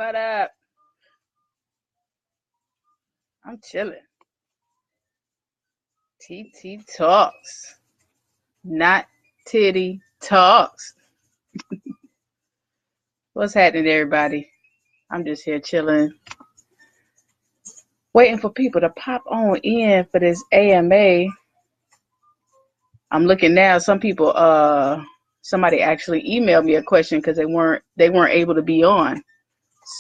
What up? I'm chilling. TiTi Talks, not TiTi Talks. What's happening, everybody? I'm just here chilling, waiting for people to pop on in for this AMA. I'm looking now. Some people, somebody actually emailed me a question because they weren't able to be on.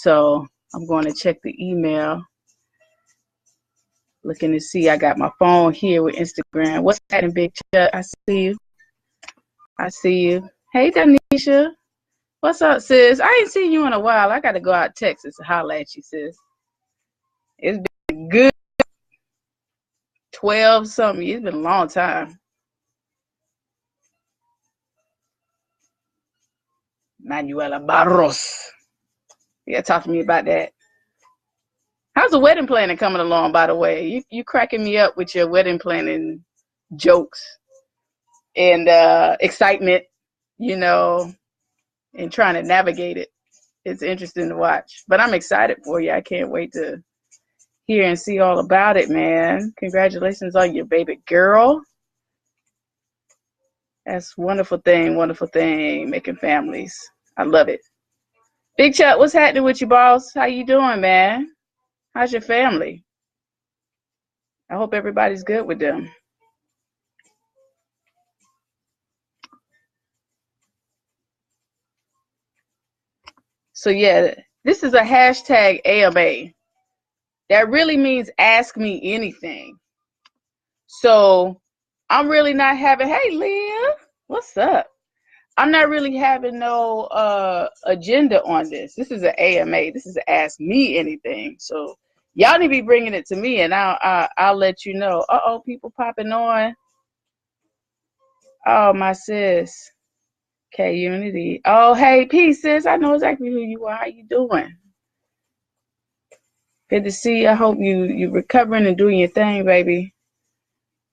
So I'm going to check the email. Looking to see. I got my phone here with Instagram. What's happening, Big Chuck? I see you. Hey, Danisha. What's up, sis? I ain't seen you in a while. I got to go out to Texas to holler at you, sis. It's been good. 12 something. It's been a long time. Manuela Barros. You got to talk to me about that. How's the wedding planning coming along, by the way? You cracking me up with your wedding planning jokes and excitement, and trying to navigate it. It's interesting to watch. But I'm excited for you. I can't wait to hear and see all about it, man. Congratulations on your baby girl. That's wonderful thing, making families. I love it. Big Chuck, what's happening with you, boss? How you doing, man? How's your family? I hope everybody's good with them. So yeah, this is a hashtag AMA. That really means ask me anything. So I'm really not having, hey Leah, what's up? I'm not really having no agenda on this. This is an AMA. This is an ask me anything. So y'all need to be bringing it to me, and I'll let you know. People popping on. Oh, my sis, K Unity. Oh, hey, peace, sis. I know exactly who you are. How you doing? Good to see you. I hope you recovering and doing your thing, baby.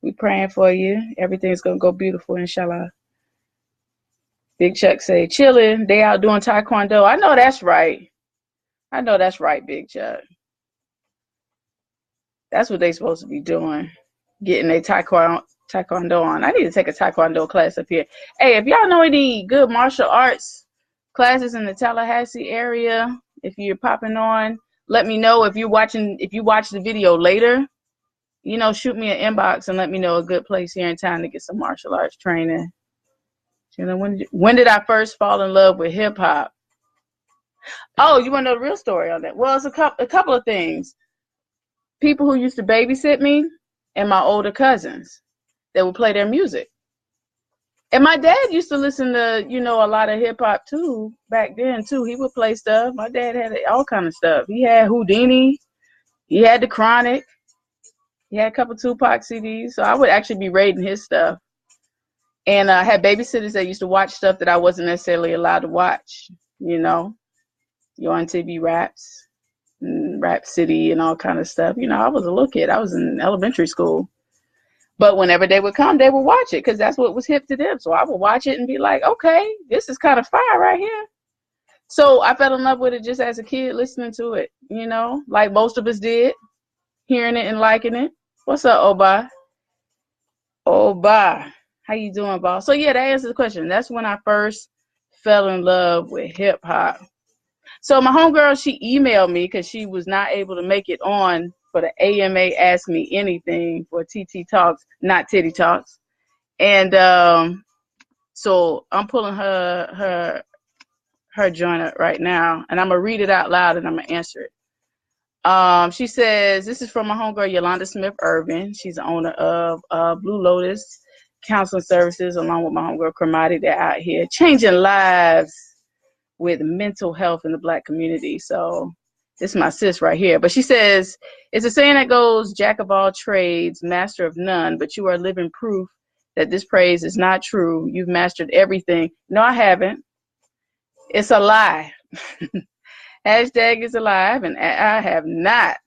We praying for you. Everything's gonna go beautiful, inshallah. Big Chuck say, chilling. They out doing taekwondo. I know that's right. Big Chuck. That's what they supposed to be doing. Getting their taekwondo on. I need to take a taekwondo class up here. Hey, if y'all know any good martial arts classes in the Tallahassee area, if you're popping on, let me know. If you watch the video later, shoot me an inbox and let me know a good place here in town to get some martial arts training. When did I first fall in love with hip hop? Oh, you want to know the real story on that? Well, it's a couple of things. People who used to babysit me and my older cousins that would play their music. And my dad used to listen to, a lot of hip hop too back then too. He would play stuff. My dad had all kind of stuff. He had Houdini. He had The Chronic. He had a couple Tupac CDs. So I would actually be raiding his stuff. And I had babysitters that used to watch stuff that I wasn't necessarily allowed to watch, Your on TV Raps, and Rap City and all kind of stuff. I was a little kid. I was in elementary school. But whenever they would come, they would watch it because that's what was hip to them. So I would watch it and be like, okay, this is kind of fire right here. So I fell in love with it just as a kid, listening to it, like most of us did, hearing it and liking it. What's up, Oba? Oba. How you doing, boss? So yeah, that answers the question. That's when I first fell in love with hip hop. So my homegirl, she emailed me because she was not able to make it on for the AMA Ask Me Anything for TiTi Talks, not TiTi Talks. And so I'm pulling her joint up right now, and I'm gonna read it out loud and I'm gonna answer it. She says, this is from my homegirl Yolanda Smith Irvin. She's the owner of Blue Lotus Counseling Services, along with my homegirl Kermati. They're out here changing lives with mental health in the Black community. So this is my sis right here. But she says, it's a saying that goes, jack of all trades, master of none, but you are living proof that this praise is not true. You've mastered everything. No, I haven't. It's a lie. Hashtag is a lie. I have not.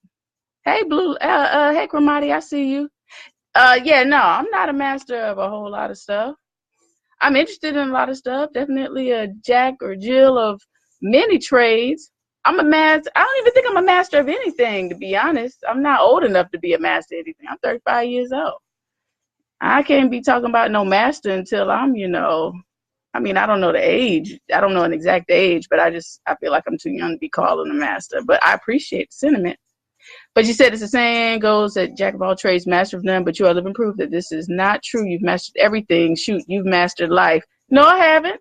Hey, Blue, hey, Kermati, I see you. Yeah, no, I'm not a master of a whole lot of stuff. I'm interested in a lot of stuff. Definitely a jack or Jill of many trades, I'm a master. I don't even think I'm a master of anything, to be honest. I'm not old enough to be a master of anything. I'm 35 years old. I can't be talking about no master until I'm, I mean, I don't know the age. I don't know an exact age, but I feel like I'm too young to be calling a master. But I appreciate the sentiment. But you said it's the saying goes that jack of all trades, master of none, but you are living proof that this is not true. You've mastered everything. Shoot, you've mastered life. No, I haven't.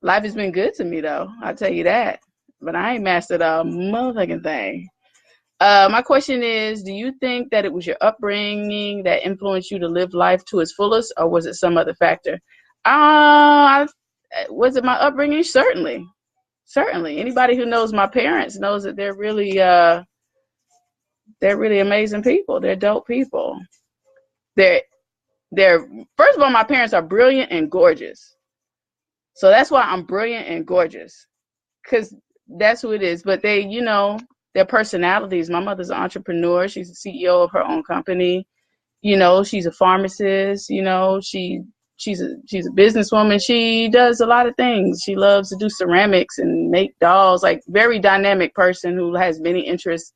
Life has been good to me, though. I'll tell you that. But I ain't mastered a motherfucking thing. My question is, do you think that it was your upbringing that influenced you to live life to its fullest, or was it some other factor? Was it my upbringing? Certainly. Anybody who knows my parents knows that they're really amazing people. They're dope people. They're first of all, my parents are brilliant and gorgeous. So that's why I'm brilliant and gorgeous, because that's who it is. But they, their personalities. My mother's an entrepreneur. She's the CEO of her own company. She's a pharmacist. She's a businesswoman. She does a lot of things. She loves to do ceramics and make dolls. Like, very dynamic person who has many interests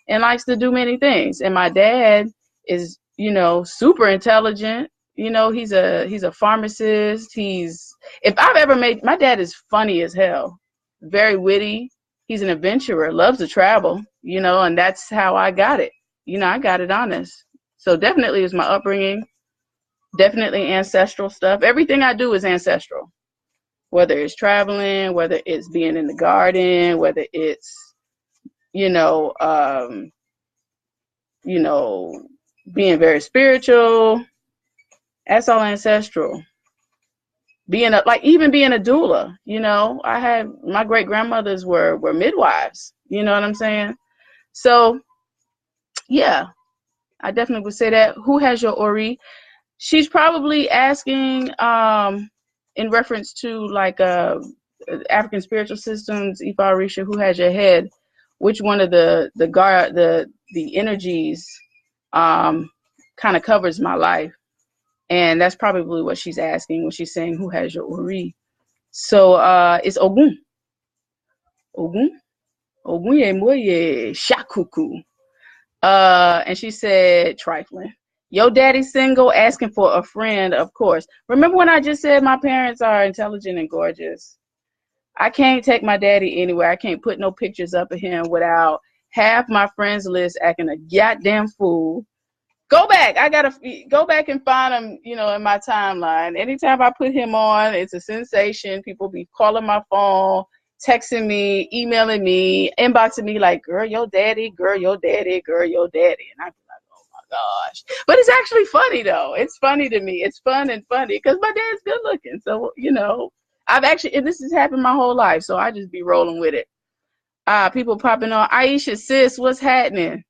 and likes to do many things. And my dad is, super intelligent. He's a pharmacist. My dad is funny as hell, very witty. He's an adventurer, loves to travel, and that's how I got it. I got it honest. So definitely it's my upbringing, definitely ancestral stuff. Everything I do is ancestral, whether it's traveling, whether it's being in the garden, whether it's, being very spiritual. That's all ancestral. Even being a doula, I had my great grandmothers were midwives, you know what I'm saying? So yeah, I definitely would say that. Who has your Ori? She's probably asking in reference to African spiritual systems, Ifa Orisha, who has your head? Which one of the energies kind of covers my life? And that's probably what she's asking when she's saying, who has your Ori? So it's Ogun. Ogun ye moye shakuku. And she said, trifling. Yo daddy single, asking for a friend, of course. Remember when I just said my parents are intelligent and gorgeous? I can't take my daddy anywhere. I can't put no pictures up of him without half my friends list acting a goddamn fool. Go back. I gotta go back and find him, in my timeline. Anytime I put him on, it's a sensation. People be calling my phone, texting me, emailing me, inboxing me like, girl, your daddy, girl, your daddy, girl, your daddy. And I be like, oh my gosh. But it's actually funny though. It's funny to me. It's fun and funny because my dad's good looking. So, and this has happened my whole life. So I just be rolling with it. People popping on. Aisha, sis, what's happening?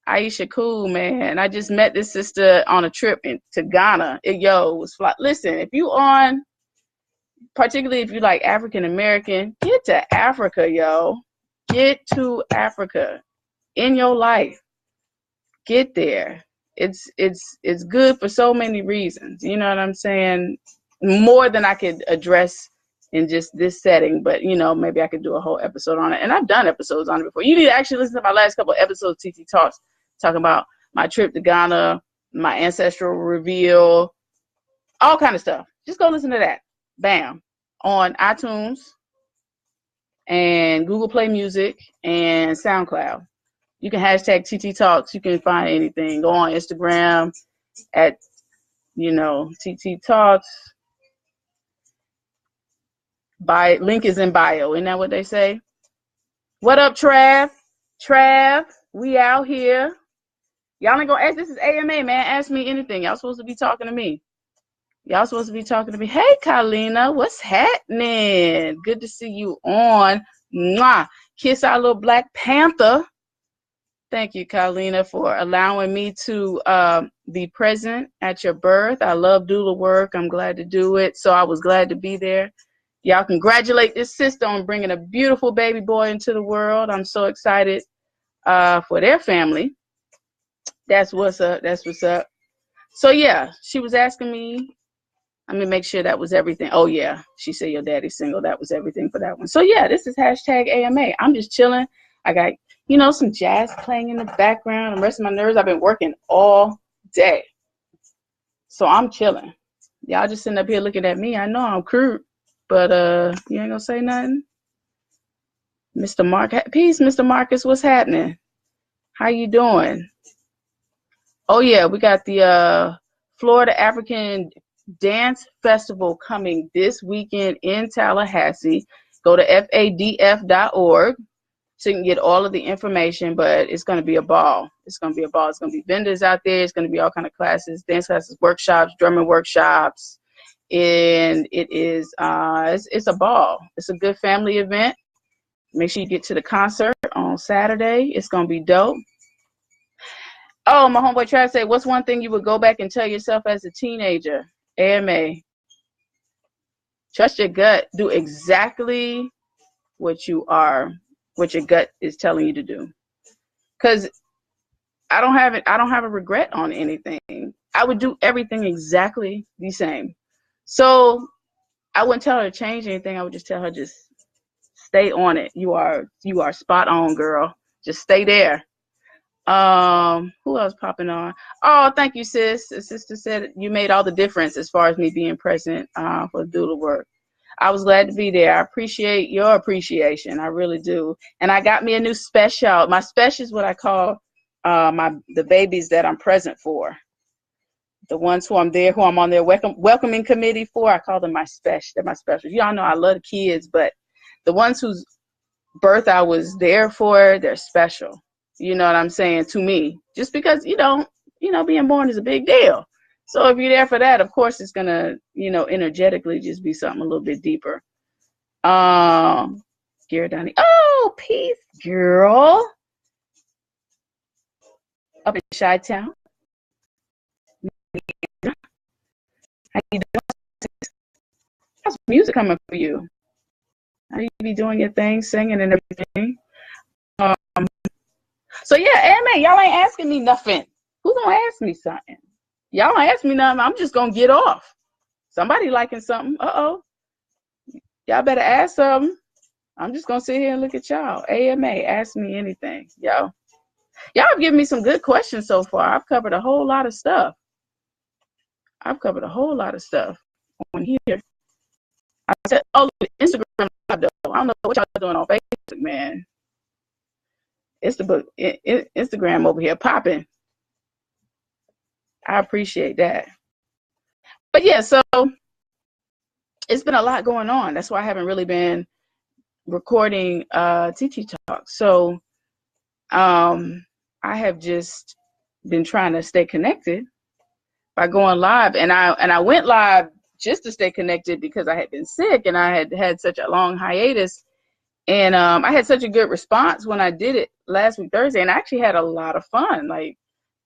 Aisha, cool, man. I just met this sister on a trip to Ghana. It was fly. Listen, if you on, particularly if you like African American, get to Africa, yo. Get to Africa in your life. Get there. It's good for so many reasons. You know what I'm saying? More than I could address in just this setting, but maybe I could do a whole episode on it. And I've done episodes on it before. You need to actually listen to my last couple of episodes, TiTi Talks, talking about my trip to Ghana, my ancestral reveal, all kind of stuff. Just go listen to that. Bam. On iTunes and Google Play Music and SoundCloud. You can hashtag TiTi Talks. You can find anything. Go on Instagram at, TiTi Talks. Link is in bio. Isn't that what they say? What up, Trav? Trav, we out here. Y'all ain't gonna ask. This is AMA, man. Ask me anything. Y'all supposed to be talking to me. Hey, Kalina, what's happening? Good to see you on. Mwah. Kiss our little Black Panther. Thank you, Kalina, for allowing me to be present at your birth. I love doula work. I'm glad to do it. So I was glad to be there. Y'all congratulate this sister on bringing a beautiful baby boy into the world. I'm so excited for their family. That's what's up. So, yeah, she was asking me Let me make sure that was everything. Oh, yeah. She said your daddy's single. That was everything for that one. So, yeah, this is hashtag AMA. I'm just chilling. I got, some jazz playing in the background. I'm resting my nerves. I've been working all day. So I'm chilling. Y'all just sitting up here looking at me. I know I'm crude, but you ain't gonna say nothing? Mr. Mark, peace, Mr. Marcus. What's happening? How you doing? Oh, yeah, we got the Florida African Dance Festival coming this weekend in Tallahassee. Go to fadf.org so you can get all of the information, but it's going to be a ball. It's going to be a ball. It's going to be vendors out there. It's going to be all kind of classes, dance classes, workshops, drumming workshops, and it is it's a ball. It's a good family event. Make sure you get to the concert on Saturday. It's going to be dope. Oh, my homeboy tried to say, what's one thing you would go back and tell yourself as a teenager? AMA. Trust your gut. Do exactly what your gut is telling you to do. Because I don't have a regret on anything. I would do everything exactly the same. So I wouldn't tell her to change anything. I would just tell her, just stay on it. You are spot on, girl. Just stay there. Who else popping on? Oh, thank you, sis. The sister said you made all the difference as far as me being present for doula work. I was glad to be there. I appreciate your appreciation. I really do. And I got me a new special. My special is what I call the babies that I'm present for. The ones who I'm on their welcoming committee for. I call them my special. They're my special. Y'all know I love the kids, but the ones whose birth I was there for, they're special. You know what I'm saying, to me, just because, being born is a big deal. So if you're there for that, of course, it's going to, energetically just be something a little bit deeper. Giordani. Oh, peace, girl. Up in Chi-Town. How you doing? How's music coming for you? How you be doing your thing, singing and everything? So yeah, AMA, y'all ain't asking me nothing. Who gonna ask me something? Y'all ain't ask me nothing. I'm just gonna get off. Somebody liking something. Uh-oh. Y'all better ask something. I'm just gonna sit here and look at y'all. AMA, ask me anything. Y'all have given me some good questions so far. I've covered a whole lot of stuff. on here. I said, oh, look, Instagram. I don't know what y'all doing on Facebook, man. It's the book, Instagram over here popping. I appreciate that. But yeah, so it's been a lot going on. That's why I haven't really been recording TiTi Talks. So I have just been trying to stay connected by going live, and I went live just to stay connected because I had been sick and I had such a long hiatus. And I had such a good response when I did it last week, Thursday, and I actually had a lot of fun. Like,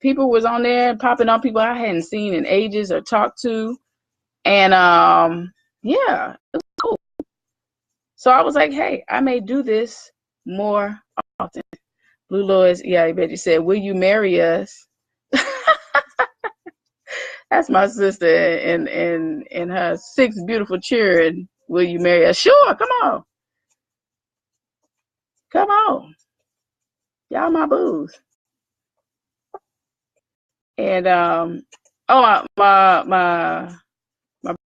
people was on there popping on, people I hadn't seen in ages or talked to. And yeah, it was cool. So I was like, hey, I may do this more often. Blue Lois, yeah, I bet you said, will you marry us? That's my sister and her 6 beautiful children. Will you marry us? Sure, come on. Come on. Y'all my booze. And my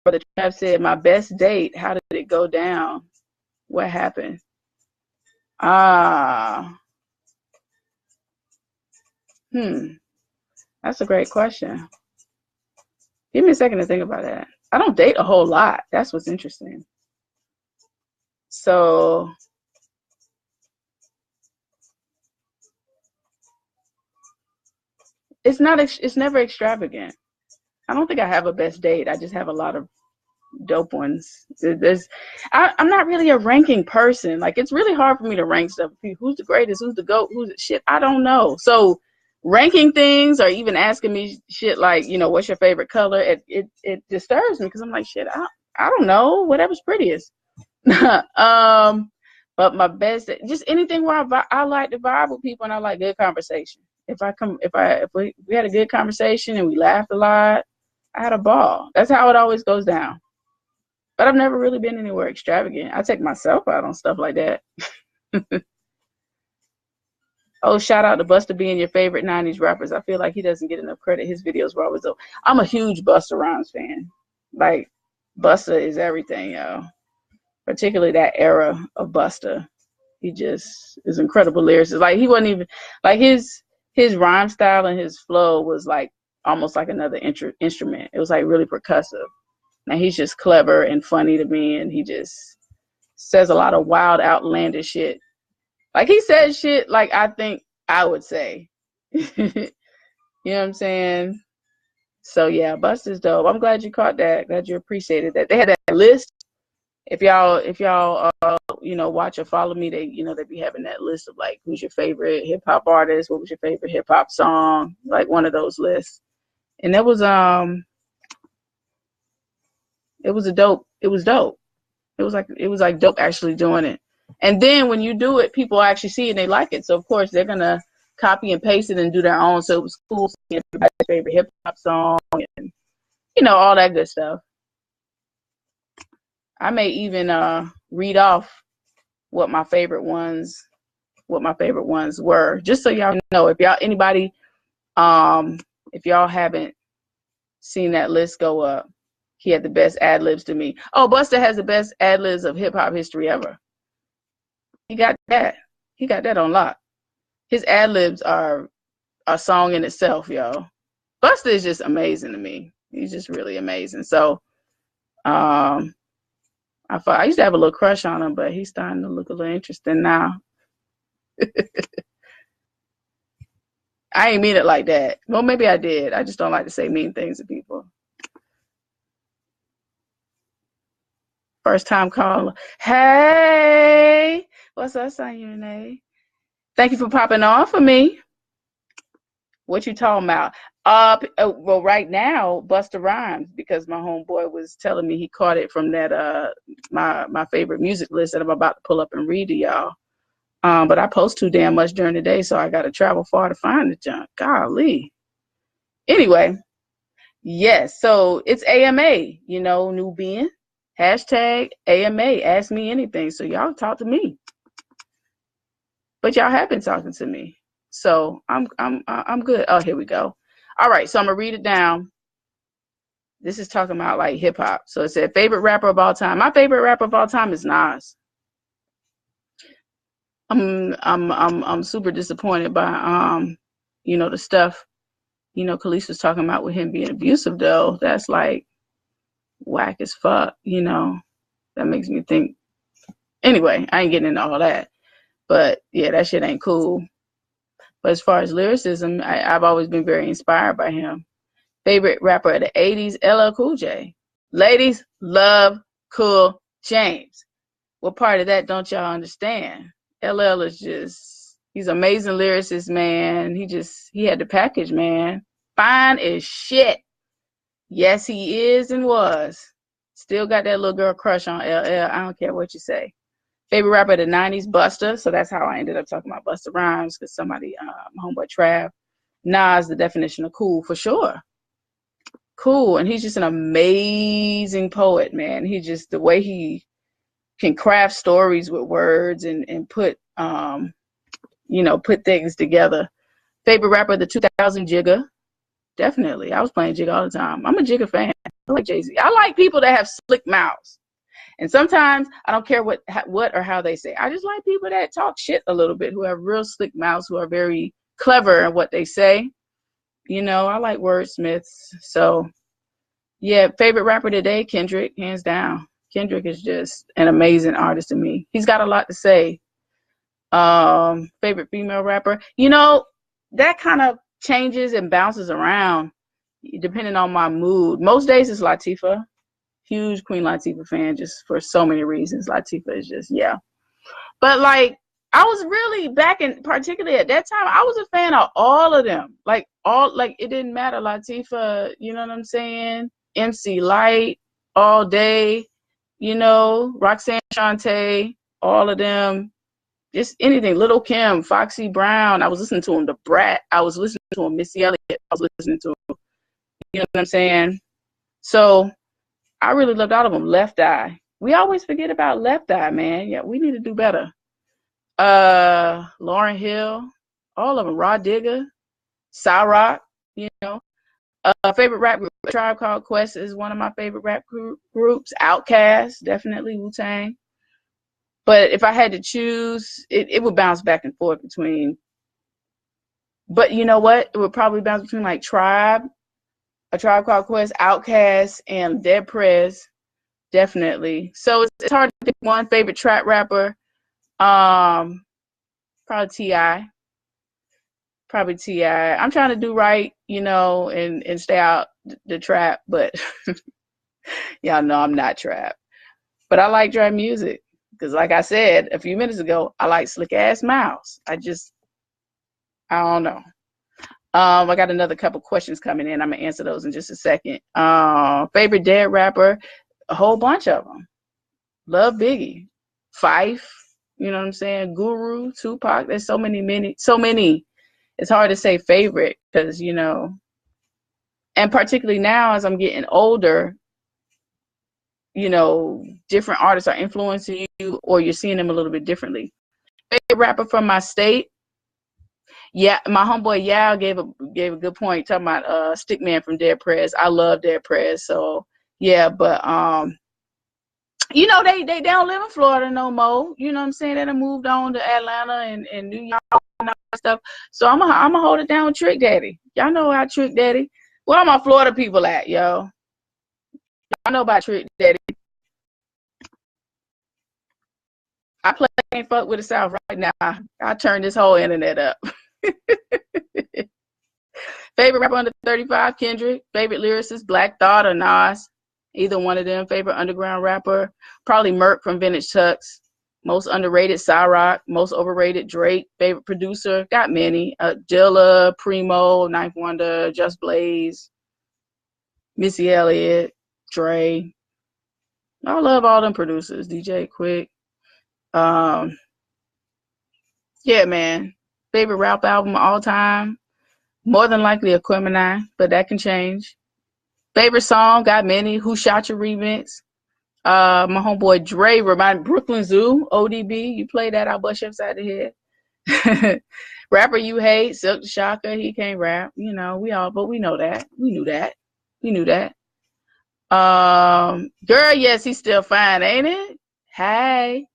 brother Trav said, my best date, how did it go down? What happened? That's a great question. Give me a second to think about that. I don't date a whole lot. That's what's interesting. So it's never extravagant. I don't think I have a best date. I just have a lot of dope ones. I'm not really a ranking person. Like, it's really hard for me to rank stuff. Who's the greatest? Who's the GOAT? Who's the shit? I don't know. So ranking things or even asking me shit like, what's your favorite color? It disturbs me because I'm like, shit, I don't know. Whatever's prettiest. But my best, just anything where I like to vibe with people and I like good conversation. If we had a good conversation and we laughed a lot, I had a ball. That's how it always goes down. But I've never really been anywhere extravagant. I take myself out on stuff like that. Oh, shout out to Busta being your favorite 90s rappers. I feel like he doesn't get enough credit. His videos were always dope. I'm a huge Busta Rhymes fan. Like, Busta is everything, yo. Particularly that era of Busta. He just is incredible lyricist. Like, he wasn't even, like, his rhyme style and his flow was like almost like another instrument. It was like really percussive. And he's just clever and funny to me, and he just says a lot of wild, outlandish shit. Like, he says shit like I think I would say. You know what I'm saying? So yeah, Busta's dope. I'm glad you caught that. Glad you appreciated that. They had that list. If y'all you know, watch or follow me, they, you know, they be having that list of like, who's your favorite hip hop artist? What was your favorite hip hop song? Like one of those lists. And it was dope. It was dope. It was like dope actually doing it. And then when you do it, people actually see it and they like it. So of course they're gonna copy and paste it and do their own. So it was cool seeing everybody's favorite hip hop song and, you know, all that good stuff. I may even read off what my favorite ones were, just so y'all know. If y'all haven't seen that list go up, he had the best ad libs to me. Oh, Busta has the best ad libs of hip hop history ever. He got that on lock. His ad libs are a song in itself, yo. Busta is just amazing to me. He's just really amazing. So, I used to have a little crush on him, but he's starting to look a little interesting now. I ain't mean it like that. Well, maybe I did. I just don't like to say mean things to people. First time caller. Hey, what's up, Renee? Thank you for popping on for me. What you talking about? Well, right now, Busta Rhymes, because my homeboy was telling me he caught it from that my favorite music list that I'm about to pull up and read to y'all. But I post too damn much during the day, so I got to travel far to find the junk. Golly. Anyway, yes. So it's AMA, you know, Nubian. Hashtag AMA. Ask me anything. So y'all talk to me. But y'all have been talking to me. So I'm good. Oh, here we go. All right, so I'm gonna read it down. This is talking about like hip hop. So it said favorite rapper of all time. My favorite rapper of all time is Nas. I'm super disappointed by you know, the stuff, you know, Khalees was talking about with him being abusive though. That's like whack as fuck, you know. That makes me think. Anyway, I ain't getting into all that. But yeah, that shit ain't cool. But as far as lyricism, I've always been very inspired by him. Favorite rapper of the 80s, LL Cool J. Ladies love Cool James. What part of that don't y'all understand? LL is just, he's an amazing lyricist, man. He had the package, man. Fine as shit. Yes, he is and was. Still got that little girl crush on LL. I don't care what you say. Favorite rapper of the 90s, Busta. So that's how I ended up talking about Busta Rhymes, because somebody, my homeboy Trav. Nas, the definition of cool, for sure. Cool. And he's just an amazing poet, man. He just, the way he can craft stories with words and put, you know, put things together. Favorite rapper of the 2000, Jigga. Definitely. I was playing Jigga all the time. I'm a Jigga fan. I like Jay-Z. I like people that have slick mouths. And sometimes I don't care what or how they say. I just like people that talk shit a little bit, who have real slick mouths, who are very clever in what they say. You know, I like wordsmiths. So, yeah, favorite rapper today, Kendrick, hands down. Kendrick is just an amazing artist to me. He's got a lot to say. Favorite female rapper. You know, that kind of changes and bounces around depending on my mood. Most days it's Latifah. Huge Queen Latifah fan, just for so many reasons. Latifah is just, yeah. But like, I was really back in, particularly at that time, I was a fan of all of them. Like it didn't matter. Latifah, you know what I'm saying? MC Light, All Day, you know, Roxanne Shante, all of them. Just anything. Little Kim, Foxy Brown. I was listening to him. The Brat. I was listening to him. Missy Elliott. I was listening to him. You know what I'm saying? So I really loved all of them. Left Eye. We always forget about Left Eye, man. Yeah, we need to do better. Lauryn Hill, all of them. Rod Digger, Cyrock, you know. Favorite rap group, Tribe Called Quest is one of my favorite rap groups. Outkast, definitely Wu-Tang. But if I had to choose, it would bounce back and forth between. But you know what? It would probably bounce between like Tribe, A Tribe Called Quest, Outkast, and Dead Prez, definitely. So it's hard to pick one favorite trap rapper. Probably T.I. Probably T.I. I'm trying to do right, you know, and stay out the trap, but y'all know I'm not trap. But I like trap music because, like I said a few minutes ago, I like Slick Ass Mouse. I don't know. I got another couple questions coming in. I'm gonna answer those in just a second. Favorite dead rapper? A whole bunch of them. Love Biggie, Fife. You know what I'm saying? Guru, Tupac. There's so many. It's hard to say favorite because, you know, and particularly now as I'm getting older, you know, different artists are influencing you or you're seeing them a little bit differently. Favorite rapper from my state? Yeah, my homeboy Yall gave a good point talking about Stickman from Dead Prez. I love Dead Prez, so yeah, but you know, they don't live in Florida no more. You know what I'm saying? They done moved on to Atlanta and New York and all that stuff. So I'm gonna hold it down with Trick Daddy. Y'all know how Trick Daddy. Where are my Florida people at, yo? Y'all know about Trick Daddy. I play Can't Fuck with the South right now. I turn this whole internet up. Favorite rapper under 35, Kendrick. Favorite lyricist, Black Thought or Nas. Either one of them. Favorite underground rapper, probably Merc from Vintage Tux. Most underrated, Cyrock. Most overrated, Drake. Favorite producer, got many. Dilla, Primo, Ninth Wonder, Just Blaze, Missy Elliott, Dre. I love all them producers. DJ Quick. Yeah, man. Favorite rap album of all time, more than likely Aquemini, but that can change. Favorite song, got many. Who Shot Your remix? My homeboy Dre reminded Brooklyn Zoo, ODB. You play that, I'll bust you upside the head. Rapper you hate, Silk the Shocker. He can't rap. You know, but we know that. We knew that. Girl, yes, he's still fine, ain't it? Hey.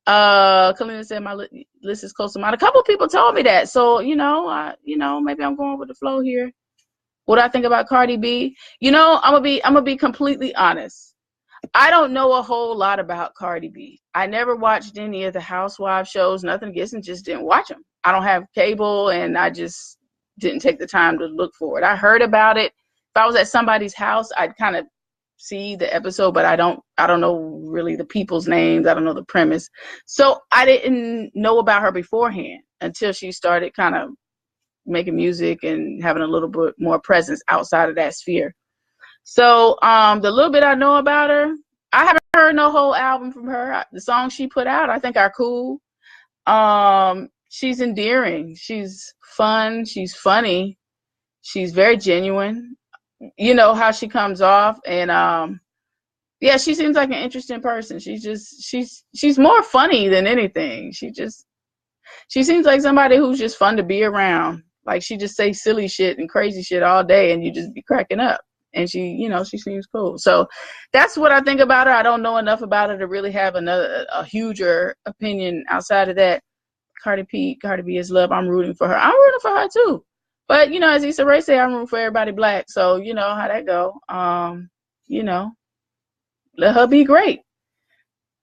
Kalina said my list is close to mine. A couple of people told me that. So, you know, maybe I'm going with the flow here. What I think about Cardi B? You know, I'm gonna be completely honest. I don't know a whole lot about Cardi B. I never watched any of the Housewives shows, nothing against them, just didn't watch them. I don't have cable and I just didn't take the time to look for it. I heard about it. If I was at somebody's house, I'd kind of see the episode, but I don't know really the people's names. I don't know the premise. So I didn't know about her beforehand until she started kind of making music and having a little bit more presence outside of that sphere. So the little bit I know about her, I haven't heard no whole album from her. The songs she put out, I think are cool. She's endearing. She's fun. She's funny. She's very genuine. You know how she comes off, and yeah, she seems like an interesting person. She's more funny than anything. She seems like somebody who's just fun to be around. Like she just say silly shit and crazy shit all day, and you just be cracking up. And she seems cool. So that's what I think about her. I don't know enough about her to really have a huger opinion outside of that. Cardi B is love. I'm rooting for her. I'm rooting for her too. But you know, as Issa Rae say, I'm rooting for everybody black. So you know how that go. You know, let her be great.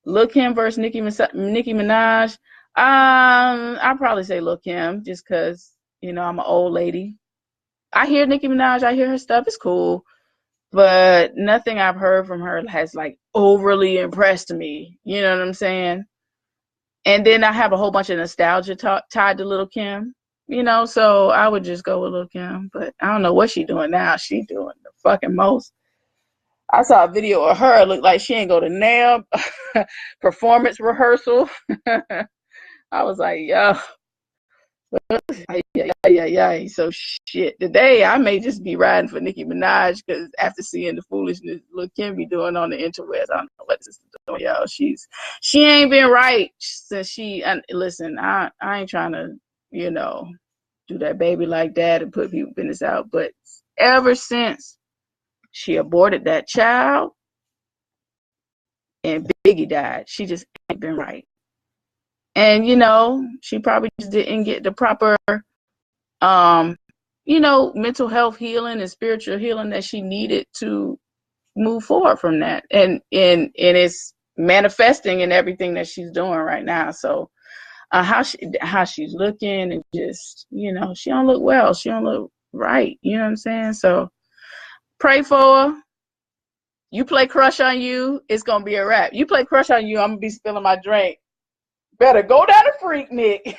Lil' Kim versus Nicki Minaj. I'll probably say Lil' Kim just because, you know, I'm an old lady. I hear Nicki Minaj. I hear her stuff. It's cool. But nothing I've heard from her has like overly impressed me. You know what I'm saying? And then I have a whole bunch of nostalgia tied to Lil' Kim. You know, so I would just go with Lil' Kim. But I don't know what she's doing now. She doing the fucking most. I saw a video of her. Look like she ain't go to nail performance rehearsal. I was like, yo. yeah. So shit. Today I may just be riding for Nicki Minaj because after seeing the foolishness Lil Kim be doing on the interwebs, I don't know what this is doing, y'all. She ain't been right since she. And listen, I ain't trying to, do that baby like that and put people business out, but ever since she aborted that child and Biggie died, she just ain't been right. And she probably just didn't get the proper mental health healing and spiritual healing that she needed to move forward from that. And it's manifesting in everything that she's doing right now. So how she's looking and just, she don't look well. She don't look right. You know what I'm saying? So pray for her. You play Crush on You, it's going to be a wrap. You play Crush on You, I'm going to be spilling my drink. Better go down the freak, Nick.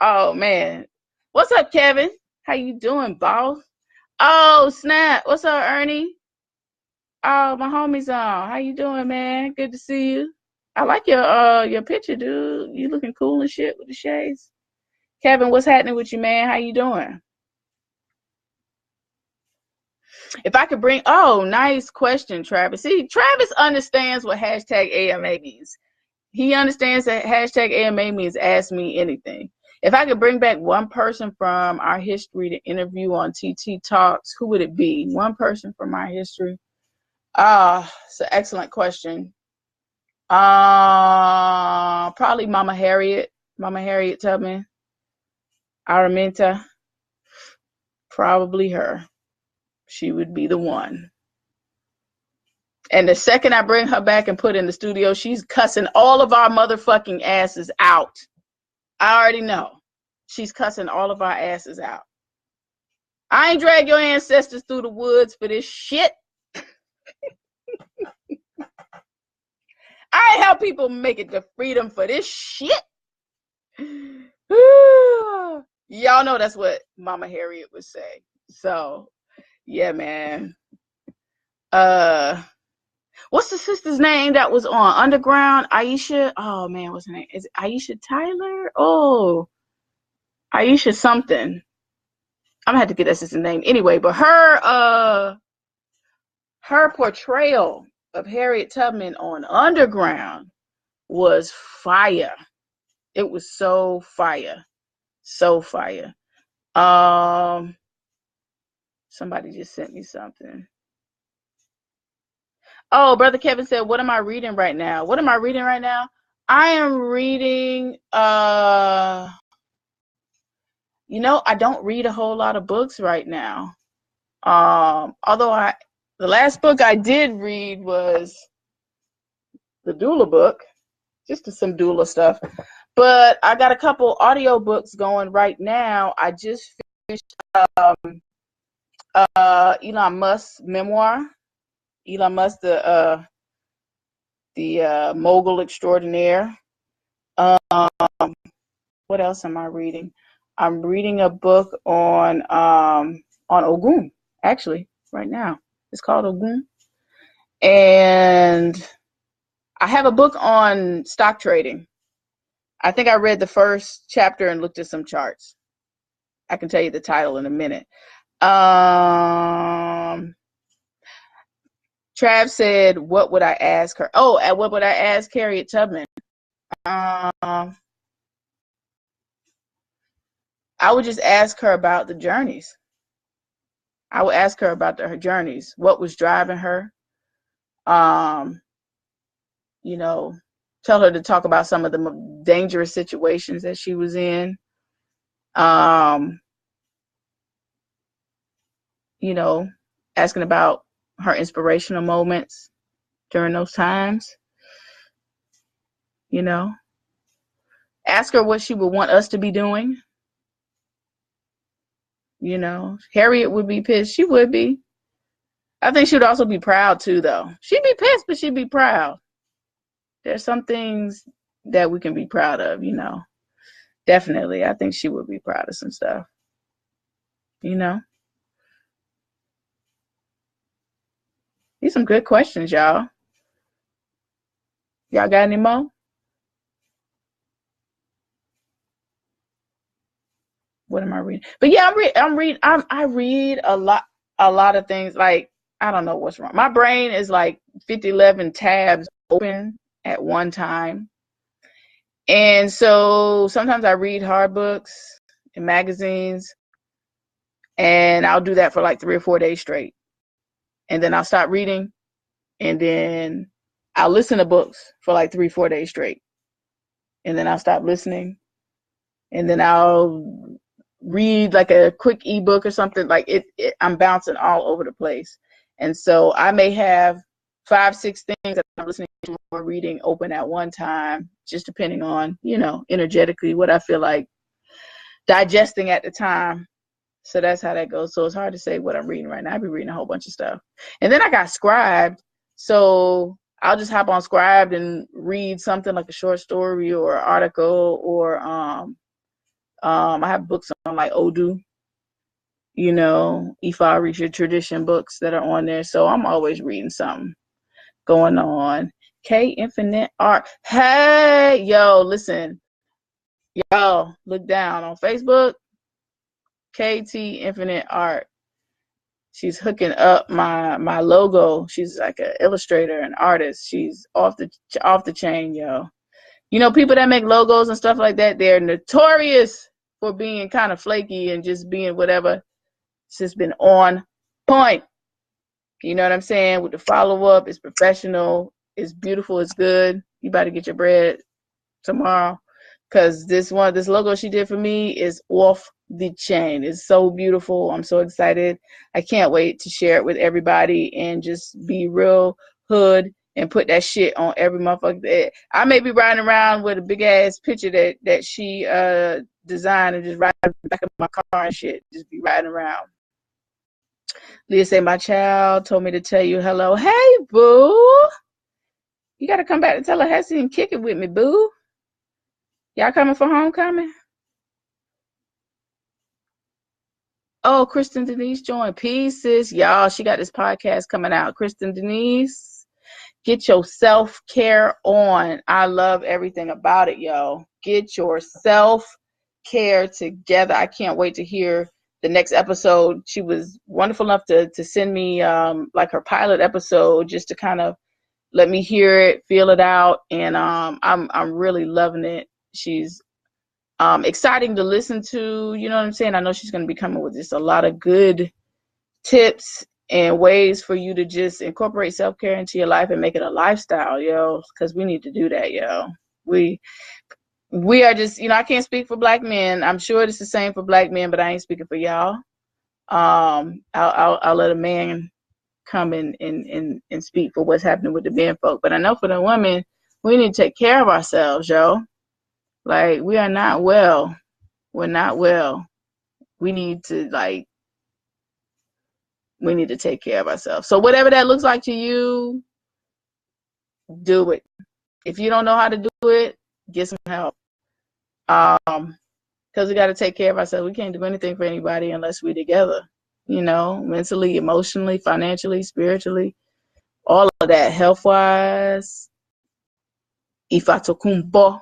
Oh, man. What's up, Kevin? How you doing, boss? Oh, snap. What's up, Ernie? Oh, my homie's on. How you doing, man? Good to see you. I like your picture, dude. You looking cool and shit with the shades. Kevin, what's happening with you, man? How you doing? If I could bring, nice question, Travis. See, Travis understands what hashtag AMA means. He understands that hashtag AMA means ask me anything. If I could bring back one person from our history to interview on TiTi Talks, who would it be? One person from our history? It's an excellent question. Probably Mama Harriet Tubman. Araminta. Probably her. She would be the one. And the second I bring her back and put in the studio, she's cussing all of our motherfucking asses out. I already know. She's cussing all of our asses out. I ain't drag your ancestors through the woods for this shit. I ain't help people make it to freedom for this shit. Y'all know that's what Mama Harriet would say. So, yeah, man. What's the sister's name that was on Underground? Aisha. Oh man, what's her name? Is it Aisha Tyler? Oh, Aisha something. I'm gonna have to get that sister's name anyway. But her portrayal of Harriet Tubman on Underground was fire. It was so fire, so fire. Somebody just sent me something. Oh, Brother Kevin said, what am I reading right now? What am I reading right now? I am reading, I don't read a whole lot of books right now. Although the last book I did read was the doula book, just some doula stuff. But I got a couple audio books going right now. I just finished Elon Musk's memoir. Elon Musk, the mogul extraordinaire. What else am I reading? I'm reading a book on Ogun, actually, right now. It's called Ogun. And I have a book on stock trading. I think I read the first chapter and looked at some charts. I can tell you the title in a minute. Trav said, what would I ask her? Oh, what would I ask Harriet Tubman? I would just ask her about the journeys. I would ask her about her journeys. What was driving her? Tell her to talk about some of the dangerous situations that she was in. Asking about her inspirational moments during those times. Ask her what she would want us to be doing. Harriet would be pissed. She would be. I think she would also be proud too, though. She'd be pissed, but she'd be proud. There's some things that we can be proud of, Definitely. I think she would be proud of some stuff. These are some good questions, y'all. Y'all got any more? What am I reading? But yeah, I read a lot of things. Like, I don't know what's wrong. My brain is like 11 tabs open at one time. And so sometimes I read hard books and magazines, and I'll do that for like 3 or 4 days straight. And then I'll stop reading, and then I'll listen to books for like 3, 4 days straight. And then I'll stop listening, and then I'll read like a quick ebook or something. Like I'm bouncing all over the place. And so I may have 5, 6 things that I'm listening to or reading open at one time, just depending on, energetically what I feel like digesting at the time. So that's how that goes. So it's hard to say what I'm reading right now. I've been reading a whole bunch of stuff. And then I got Scribd. So I'll just hop on Scribd and read something like a short story or article, or I have books on like Odu, Ifa, Richard tradition books that are on there. So I'm always reading something going on. K Infinite Art. Hey, yo, listen. Y'all, look down on Facebook. KT Infinite Art. She's hooking up my logo. She's like an illustrator and artist. She's off the chain, yo. People that make logos and stuff like that, they're notorious for being kind of flaky and just being whatever. It's just been on point. You know what I'm saying? With the follow-up, it's professional, it's beautiful, it's good. You about to get your bread tomorrow, because this logo she did for me is off the chain. It's so beautiful. I'm so excited. I can't wait to share it with everybody and just be real hood and put that shit on every motherfucker. I may be riding around with a big ass picture that she designed, and just ride in the back of my car and shit. Just be riding around. Leah say, my child told me to tell you hello. Hey, boo. You got to come back to Tallahassee and kick it with me, boo. Y'all coming for homecoming? Oh, Kristen Denise joined. Peace, sis. Y'all, she got this podcast coming out. Kristen Denise, get your self-care on. I love everything about it, yo. Get your self-care together. I can't wait to hear the next episode. She was wonderful enough to send me like her pilot episode, just to kind of let me hear it, feel it out, and I'm really loving it. She's exciting to listen to. You know what I'm saying? I know she's going to be coming with just a lot of good tips and ways for you to just incorporate self-care into your life and make it a lifestyle, yo, because we need to do that, yo. We are just, I can't speak for black men. I'm sure it's the same for black men, but I ain't speaking for y'all. I'll let a man come and speak for what's happening with the men folk. But I know for the women, we need to take care of ourselves, yo. Like, we are not well. We're not well. We need to take care of ourselves. So whatever that looks like to you, do it. If you don't know how to do it, get some help. Because we got to take care of ourselves. We can't do anything for anybody unless we're together, mentally, emotionally, financially, spiritually, all of that, health-wise. Ifatokumbo.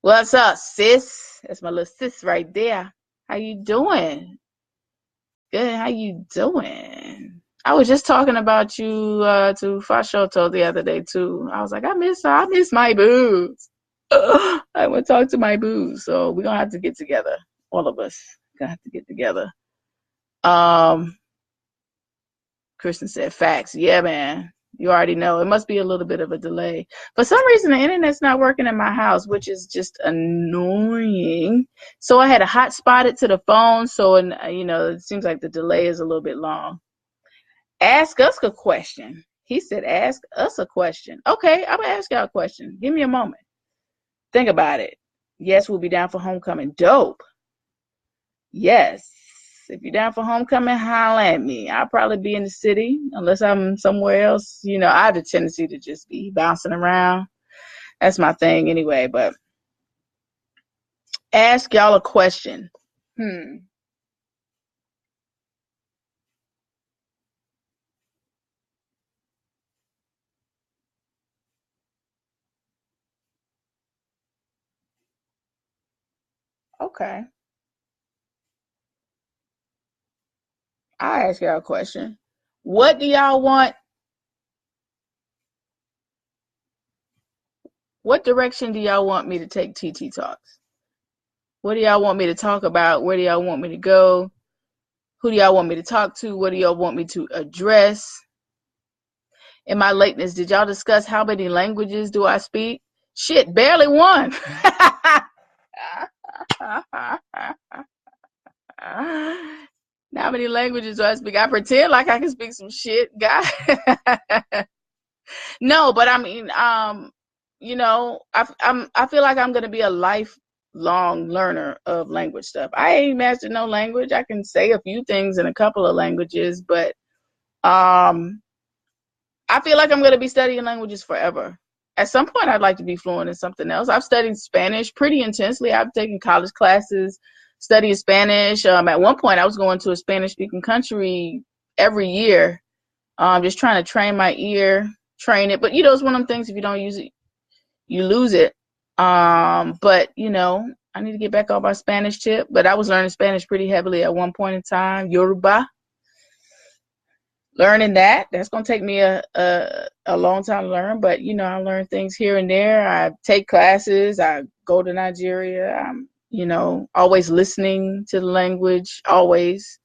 What's up, sis? That's my little sis right there. How you doing? Good. How you doing? I was just talking about you to Fashoto the other day too. I was like, I miss my booze. I want to talk to my booze. So we're gonna have to get together. All of us gonna have to get together. Kristen said facts. Yeah, man. You already know. It must be a little bit of a delay. For some reason, the internet's not working in my house, which is just annoying. So I had to hotspot it to the phone. So, it seems like the delay is a little bit long. Ask us a question. He said, ask us a question. Okay, I'm going to ask y'all a question. Give me a moment. Think about it. Yes, we'll be down for homecoming. Dope. Yes. If you're down for homecoming, holla at me. I'll probably be in the city unless I'm somewhere else. I have a tendency to just be bouncing around. That's my thing anyway. But ask y'all a question. Okay. I ask y'all a question. What do y'all want? What direction do y'all want me to take TiTi Talks? What do y'all want me to talk about? Where do y'all want me to go? Who do y'all want me to talk to? What do y'all want me to address? In my lateness, did y'all discuss how many languages do I speak? Shit, barely one. How many languages do I speak? I pretend like I can speak some shit, guy. No, but I mean, you know, I feel like I'm gonna be a lifelong learner of language stuff. I ain't mastered no language. I can say a few things in a couple of languages, but I feel like I'm gonna be studying languages forever. At some point, I'd like to be fluent in something else. I've studied Spanish pretty intensely. I've taken college classes studying Spanish. At one point, I was going to a Spanish-speaking country every year, just trying to train my ear, train it. But you know, it's one of them things. If you don't use it, you lose it. But you know, I need to get back on my Spanish tip. But I was learning Spanish pretty heavily at one point in time. Yoruba. Learning that's going to take me a long time to learn, but you know, I learn things here and there. I take classes, I go to Nigeria. I'm, you know, always listening to the language, always.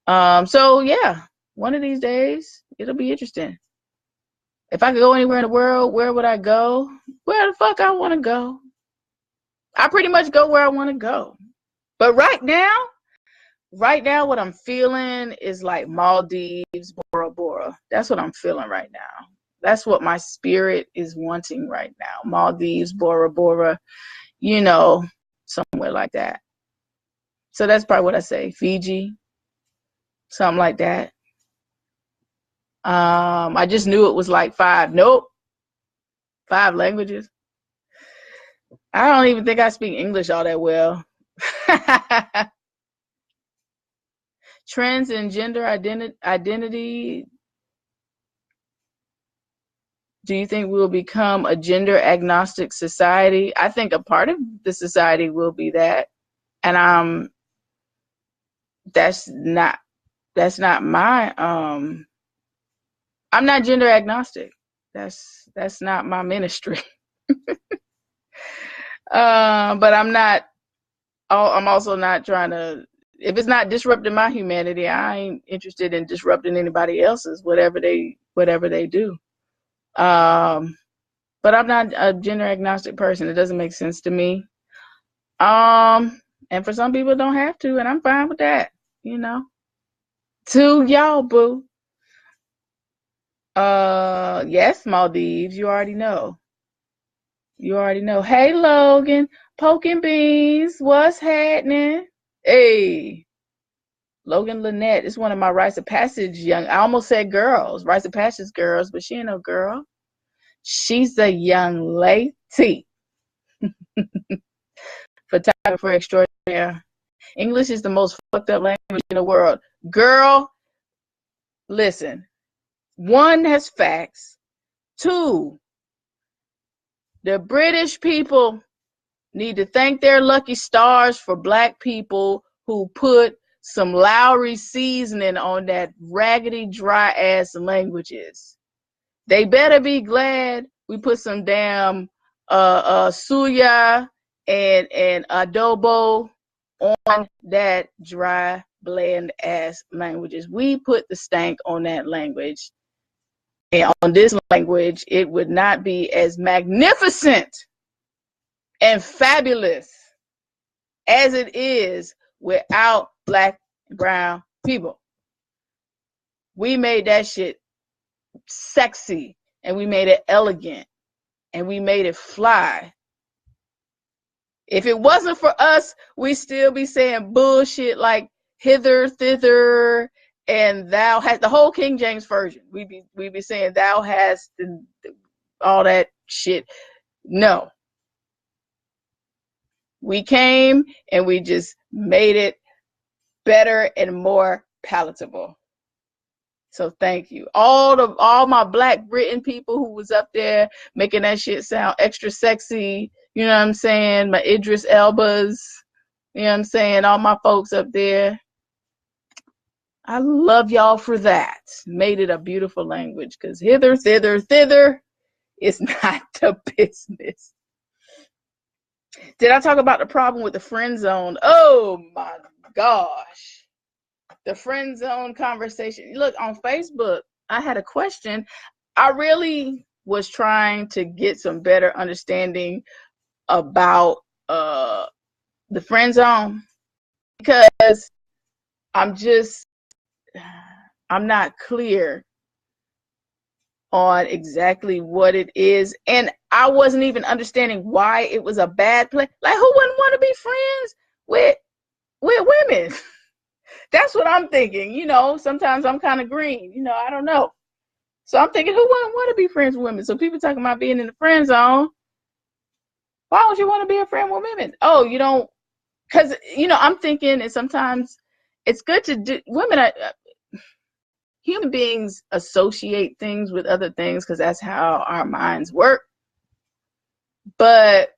So yeah, one of these days it'll be interesting. If I could go anywhere in the world, where would I go? Where the fuck I want to go? I pretty much go where I want to go. But right now, what I'm feeling is like Maldives, Bora Bora. That's what I'm feeling right now. That's what my spirit is wanting right now. Maldives, Bora Bora, you know, somewhere like that. So that's probably what I say. Fiji, something like that. I just knew it was like 5. Nope. 5 languages. I don't even think I speak English all that well. Trends in gender identity. Do you think we will become a gender agnostic society? I think a part of the society will be that. And that's not my I'm not gender agnostic. That's not my ministry. But I'm also not trying to, if it's not disrupting my humanity, I ain't interested in disrupting anybody else's, whatever they do. But I'm not a gender agnostic person. It doesn't make sense to me. And for some people it don't have to, and I'm fine with that, you know. To y'all, boo. Yes, Maldives, you already know. Hey, Logan, poking beans, what's happening? Hey, Logan Lynette is one of my rites of passage I almost said girls, rites of passage girls, but she ain't no girl. She's a young lady. Photographer extraordinaire. English is the most fucked up language in the world. Girl, listen. 1, has facts. 2, the British people need to thank their lucky stars for black people who put some Lowry seasoning on that raggedy, dry ass languages. They better be glad we put some damn suya and adobo on that dry, bland ass languages. We put the stank on that language. And on this language, it would not be as magnificent and fabulous as it is without black and brown people. We made that shit sexy, and we made it elegant, and we made it fly. If it wasn't for us, we'd still be saying bullshit like hither, thither, and thou hast, the whole King James version. We'd be saying thou hast and all that shit. No. We came and we just made it better and more palatable. So thank you. All my Black Britain people who was up there making that shit sound extra sexy. You know what I'm saying? My Idris Elbas. You know what I'm saying? All my folks up there. I love y'all for that. Made it a beautiful language, because hither, thither, thither is not the business. Did I talk about the problem with the friend zone? Oh my gosh. The friend zone conversation. Look, on Facebook, I had a question. I really was trying to get some better understanding about the friend zone, because I'm not clear on exactly what it is, and I wasn't even understanding why it was a bad play. Like, who wouldn't want to be friends with women? That's what I'm thinking. Sometimes I'm kind of green. I don't know. So I'm thinking, who wouldn't want to be friends with women? So people talking about being in the friend zone. Why would you want to be a friend with women? Oh, you don't, because I'm thinking, and sometimes it's good to do. Women are human beings, associate things with other things because that's how our minds work. But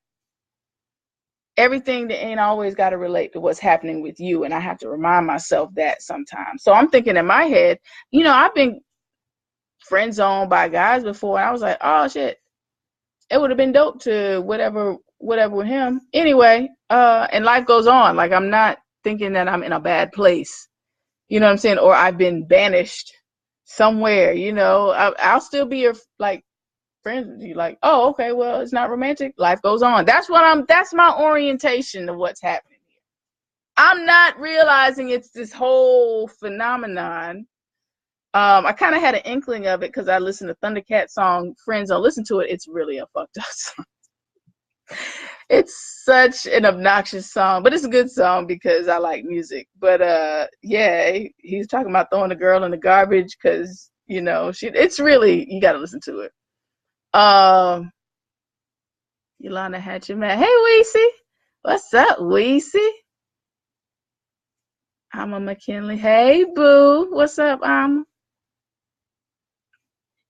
everything that ain't always got to relate to what's happening with you, and I have to remind myself that sometimes. So I'm thinking in my head, I've been friend zoned by guys before, and I was like, oh shit, it would have been dope to whatever with him. Anyway, and life goes on. Like, I'm not thinking that I'm in a bad place. You know what I'm saying? Or I've been banished somewhere. I'll still be your friend. You like, oh, okay, well, it's not romantic. Life goes on. That's my orientation of what's happening here. I'm not realizing it's this whole phenomenon. I kind of had an inkling of it because I listened to Thundercat song Friends. Don't listen to it. It's really a fucked up song. It's such an obnoxious song, but it's a good song because I like music. But yeah, he's talking about throwing the girl in the garbage because it's really, you got to listen to it. Yolanda Hatcher, man. Hey, Weezy. What's up, Weezy? Alma McKinley. Hey, boo. What's up, Alma?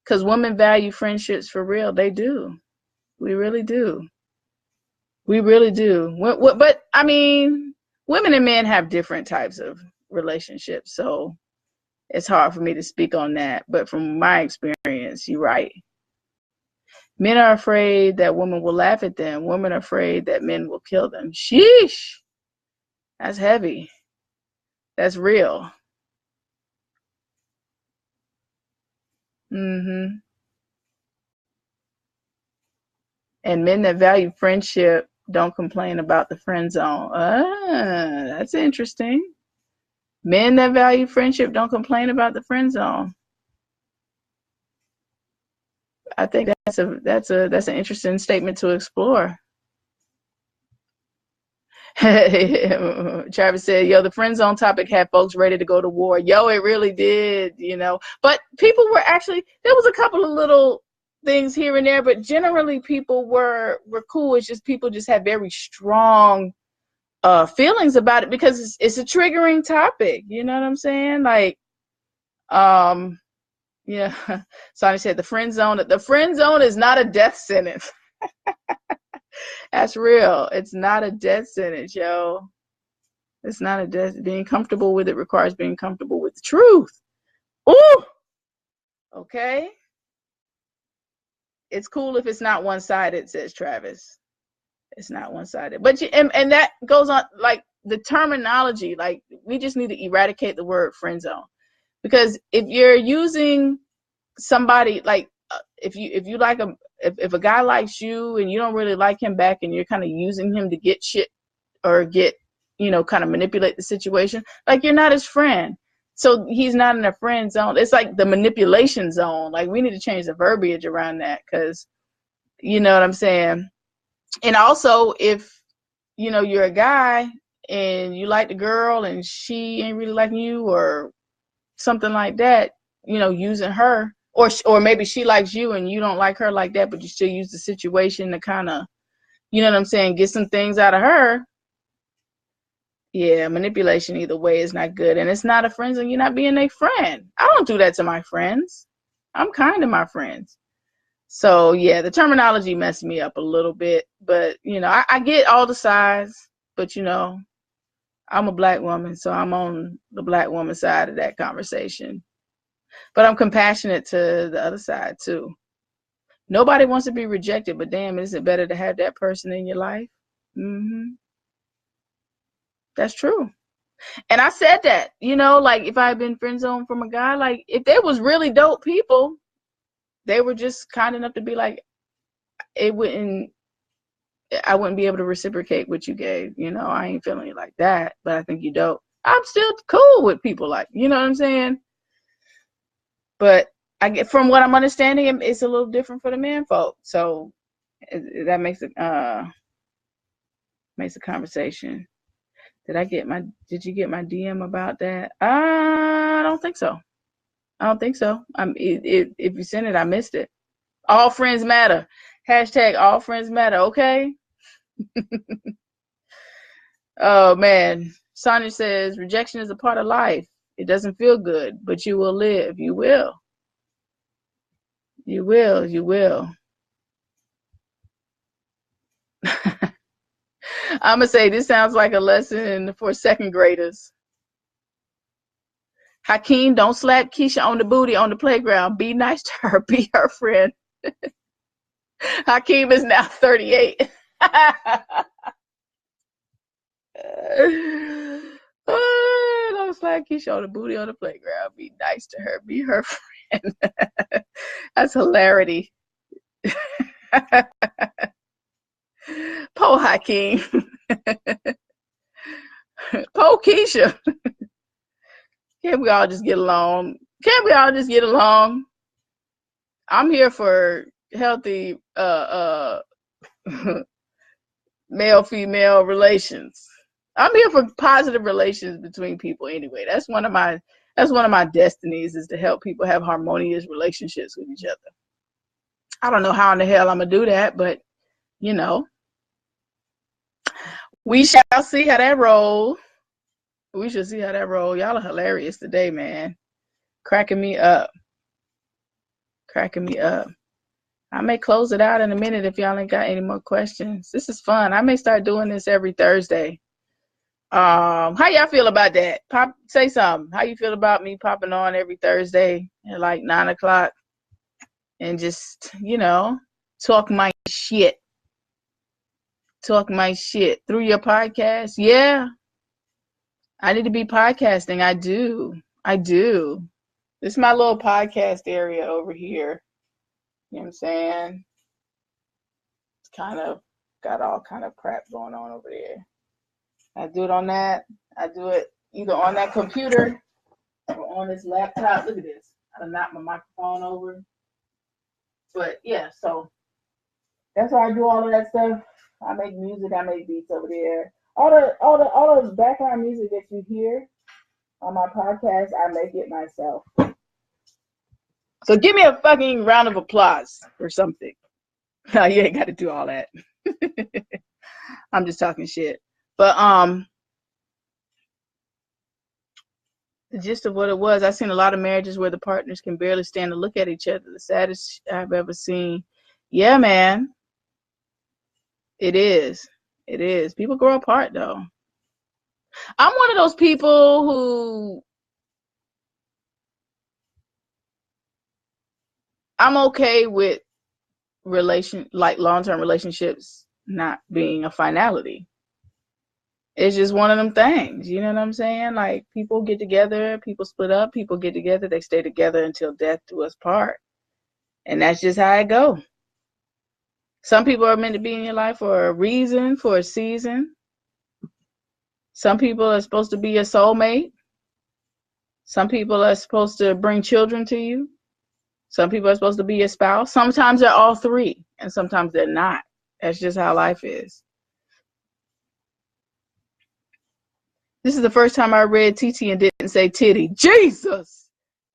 Because women value friendships for real. They do. We really do. We really do. But, I mean, women and men have different types of relationships. So it's hard for me to speak on that. But from my experience, you're right. Men are afraid that women will laugh at them. Women are afraid that men will kill them. Sheesh. That's heavy. That's real. Mm-hmm. And men that value friendship don't complain about the friend zone. That's interesting. Men that value friendship don't complain about the friend zone. I think that's an interesting statement to explore. Travis said, yo, the friend zone topic had folks ready to go to war. Yo, it really did, But people were actually, there was a couple of little things here and there, but generally people were cool. It's just people just had very strong feelings about it because it's a triggering topic. You know what I'm saying? Like, yeah. Sonny said the friend zone is not a death sentence. That's real. It's not a death sentence, yo. It's not a death. Being comfortable with it requires being comfortable with the truth. Ooh. Okay. It's cool if it's not one-sided, says Travis. It's not one-sided. But and that goes on, like, the terminology, like, we just need to eradicate the word friend zone. Because if you're using somebody, like, if you like if a guy likes you and you don't really like him back and you're kind of using him to get shit or get, kind of manipulate the situation, like, you're not his friend. So he's not in a friend zone. It's like the manipulation zone. Like, we need to change the verbiage around that because, you know what I'm saying? And also, if, you're a guy and you like the girl and she ain't really liking you or something like that, using her, or maybe she likes you and you don't like her like that, but you still use the situation to kind of, you know what I'm saying, get some things out of her. Yeah, manipulation either way is not good. And it's not a friend zone. You're not being a friend. I don't do that to my friends. I'm kind to my friends. So, yeah, the terminology messed me up a little bit. But, I get all the sides. But, I'm a black woman, so I'm on the black woman side of that conversation. But I'm compassionate to the other side too. Nobody wants to be rejected, but damn, is it better to have that person in your life? That's true. And I said that, like if I had been friend zoned from a guy, like if they was really dope people, they were just kind enough to be like, I wouldn't be able to reciprocate what you gave. I ain't feeling you like that, but I think you dope. I'm still cool with people like, you know what I'm saying? But I get, from what I'm understanding, it's a little different for the men folk. So that makes it makes a conversation. Did you get my DM about that? I don't think so. If you sent it, I missed it. All friends matter. Hashtag all friends matter. Okay. Oh man. Sonia says rejection is a part of life. It doesn't feel good, but you will live. You will. You will. You will. I'm gonna say this sounds like a lesson for second graders. Hakeem, don't slap Keisha on the booty on the playground. Be nice to her. Be her friend. Hakeem is now 38. Don't slap Keisha on the booty on the playground. Be nice to her. Be her friend. That's hilarity. Po Hakeem. Po Keisha. Can't we all just get along? I'm here for healthy male-female relations. I'm here for positive relations between people anyway. That's one of my destinies, is to help people have harmonious relationships with each other. I don't know how in the hell I'm gonna do that, but we shall see how that rolls. We should see how that rolls. Y'all are hilarious today, man. Cracking me up. I may close it out in a minute if y'all ain't got any more questions. This is fun. I may start doing this every Thursday. How y'all feel about that? Say something. How you feel about me popping on every Thursday at like 9:00 and just, talk my shit through your podcast? Yeah. I need to be podcasting. I do. This is my little podcast area over here. You know what I'm saying? It's kind of got all kind of crap going on over there. I do it on that. I do it either on that computer or on this laptop. Look at this. I knocked my microphone over. But yeah, so that's how I do all of that stuff. I make music. I make beats over there. All the background music that you hear on my podcast, I make it myself. So give me a fucking round of applause or something. No, you ain't got to do all that. I'm just talking shit. But the gist of what it was, I've seen a lot of marriages where the partners can barely stand to look at each other. The saddest I've ever seen. Yeah, man. It is. People grow apart though. I'm one of those people who I'm okay with long-term relationships not being a finality. It's just one of them things, you know what I'm saying? Like, people get together, people split up, people get together, they stay together until death do us part. And that's just how it go. Some people are meant to be in your life for a reason, for a season. Some people are supposed to be your soulmate. Some people are supposed to bring children to you. Some people are supposed to be your spouse. Sometimes they're all three, and sometimes they're not. That's just how life is. This is the first time I read TiTi and didn't say titty. Jesus!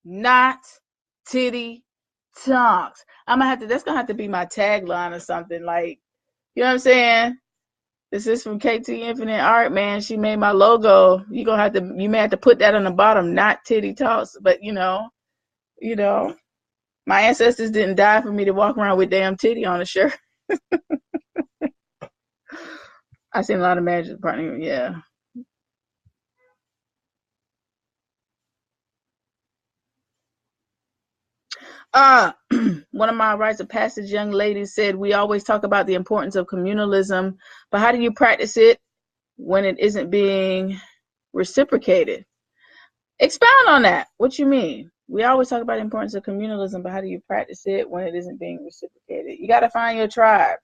Not TiTi Talks. That's gonna have to be my tagline or something. Like, you know what I'm saying? This is from KT Infinite Art, man. She made my logo. You may have to put that on the bottom, not TiTi Talks. But you know, my ancestors didn't die for me to walk around with damn titty on a shirt. I've seen a lot of marriages partnering, yeah. One of my rites of passage young ladies said, we always talk about the importance of communalism, but how do you practice it when it isn't being reciprocated? Expound on that. What you mean? We always talk about the importance of communalism, but how do you practice it when it isn't being reciprocated? You got to find your tribe.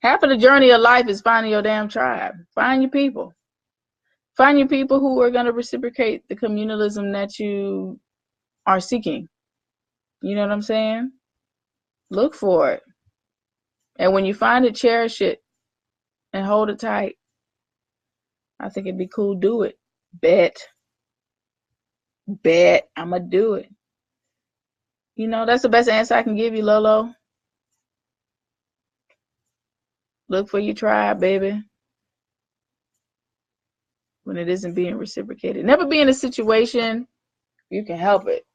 Half of the journey of life is finding your damn tribe. Find your people. Find your people who are going to reciprocate the communalism that you are seeking. You know what I'm saying? Look for it. And when you find it, cherish it and hold it tight. I think it'd be cool. Do it. Bet. I'm going to do it. You know, that's the best answer I can give you, Lolo. Look for your tribe, baby. When it isn't being reciprocated. Never be in a situation you can help it.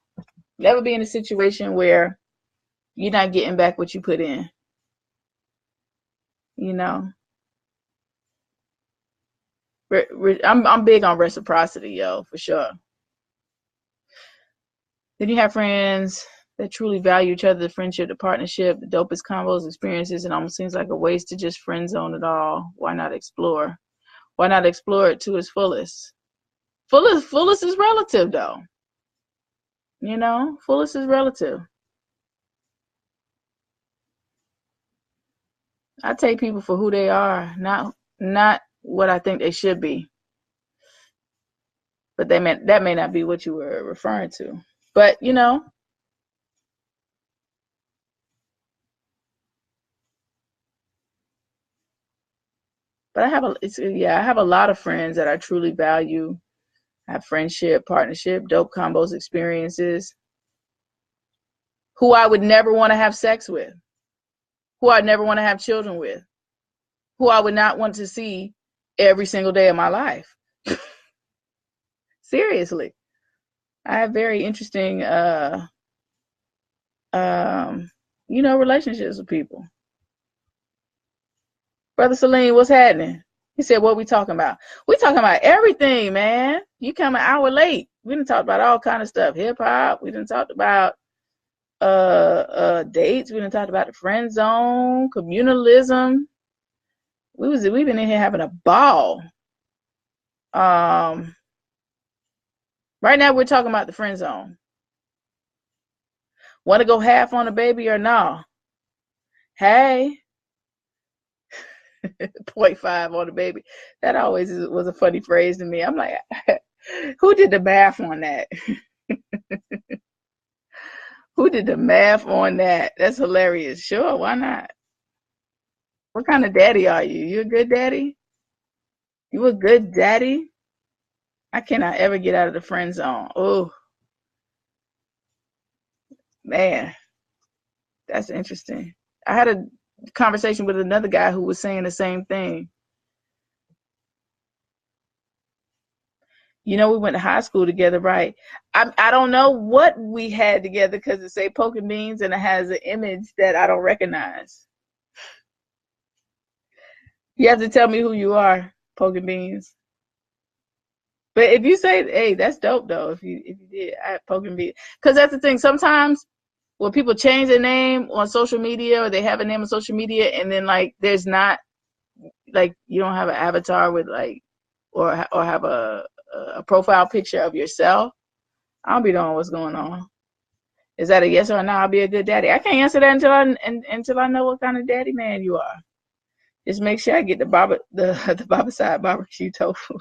Never be in a situation where you're not getting back what you put in. You know, I'm big on reciprocity, yo, for sure. Then you have friends that truly value each other, the friendship, the partnership, the dopest combos, experiences. It almost seems like a waste to just friend zone it all. Why not explore? Why not explore it to its fullest? Fullest is relative, though. You know, fullest is relative. I take people for who they are, not what I think they should be. But that may not be what you were referring to. But you know, but I have a lot of friends that I truly value. I have friendship, partnership, dope combos, experiences, who I would never want to have sex with, who I'd never want to have children with, who I would not want to see every single day of my life. Seriously. I have very interesting relationships with people. Brother Salim, what's happening? He said, what we talking about? We talking about everything, man. You come an hour late. We done talked about all kind of stuff. Hip hop. We done talked about dates. We done talked about the friend zone, communalism. We've been in here having a ball. Right now we're talking about the friend zone. Want to go half on a baby or no? Hey. 0.5 on the baby. That always was a funny phrase to me. I'm like, who did the math on that? Who did the math on that? That's hilarious. Sure, why not? What kind of daddy are you? You a good daddy? You a good daddy? I cannot ever get out of the friend zone. Oh, man. That's interesting. I had a conversation with another guy who was saying the same thing. You know, we went to high school together, right? I don't know what we had together because it say poking beans and it has an image that I don't recognize. You have to tell me who you are, poking beans. But if you say, hey, that's dope though. If you did, I have poking beans. Because that's the thing. Sometimes when people change their name on social media or they have a name on social media and then like there's not like you don't have an avatar with like or have a profile picture of yourself, I'll be knowing what's going on. Is that a yes or a no? I'll be a good daddy. I can't answer that until I know what kind of daddy man you are. Just make sure I get the Baba side barbecue tofu.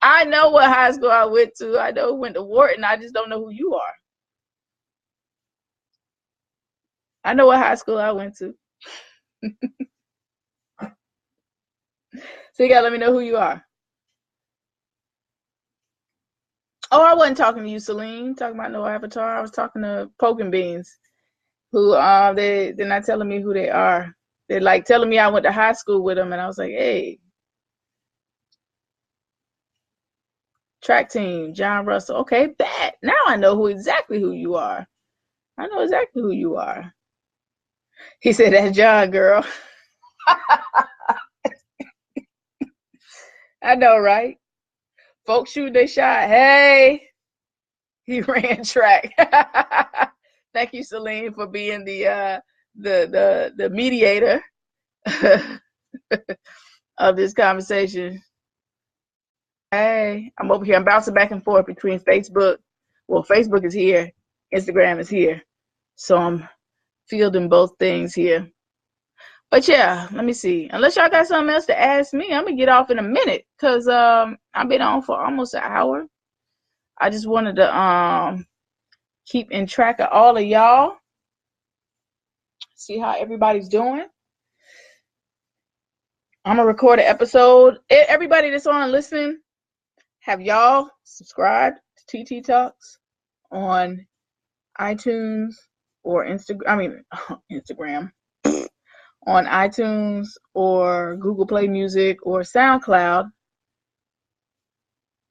I know what high school I went to. I know who went to Wharton. I just don't know who you are. I know what high school I went to. So you gotta let me know who you are. Oh, I wasn't talking to you, Celine. Talking about no avatar. I was talking to Poking Beans, who they're not telling me who they are. They're like telling me I went to high school with them, and I was like, hey, track team, John Russell. Okay, bet. Now I know exactly who you are. I know exactly who you are. He said, that's John, girl. I know, right? Folks shoot their shot. Hey, He ran track. Thank you, Celine, for being the mediator of this conversation. Hey, I'm over here. I'm bouncing back and forth between Facebook. Well, Facebook is here. Instagram is here. So I'm fielding both things here. But yeah, let me see. Unless y'all got something else to ask me, I'm going to get off in a minute because I've been on for almost an hour. I just wanted to keep in track of all of y'all. See how everybody's doing. I'm going to record an episode. Everybody that's on listening, have y'all subscribed to TiTi Talks on iTunes or Instagram, on iTunes or Google Play Music or Soundcloud?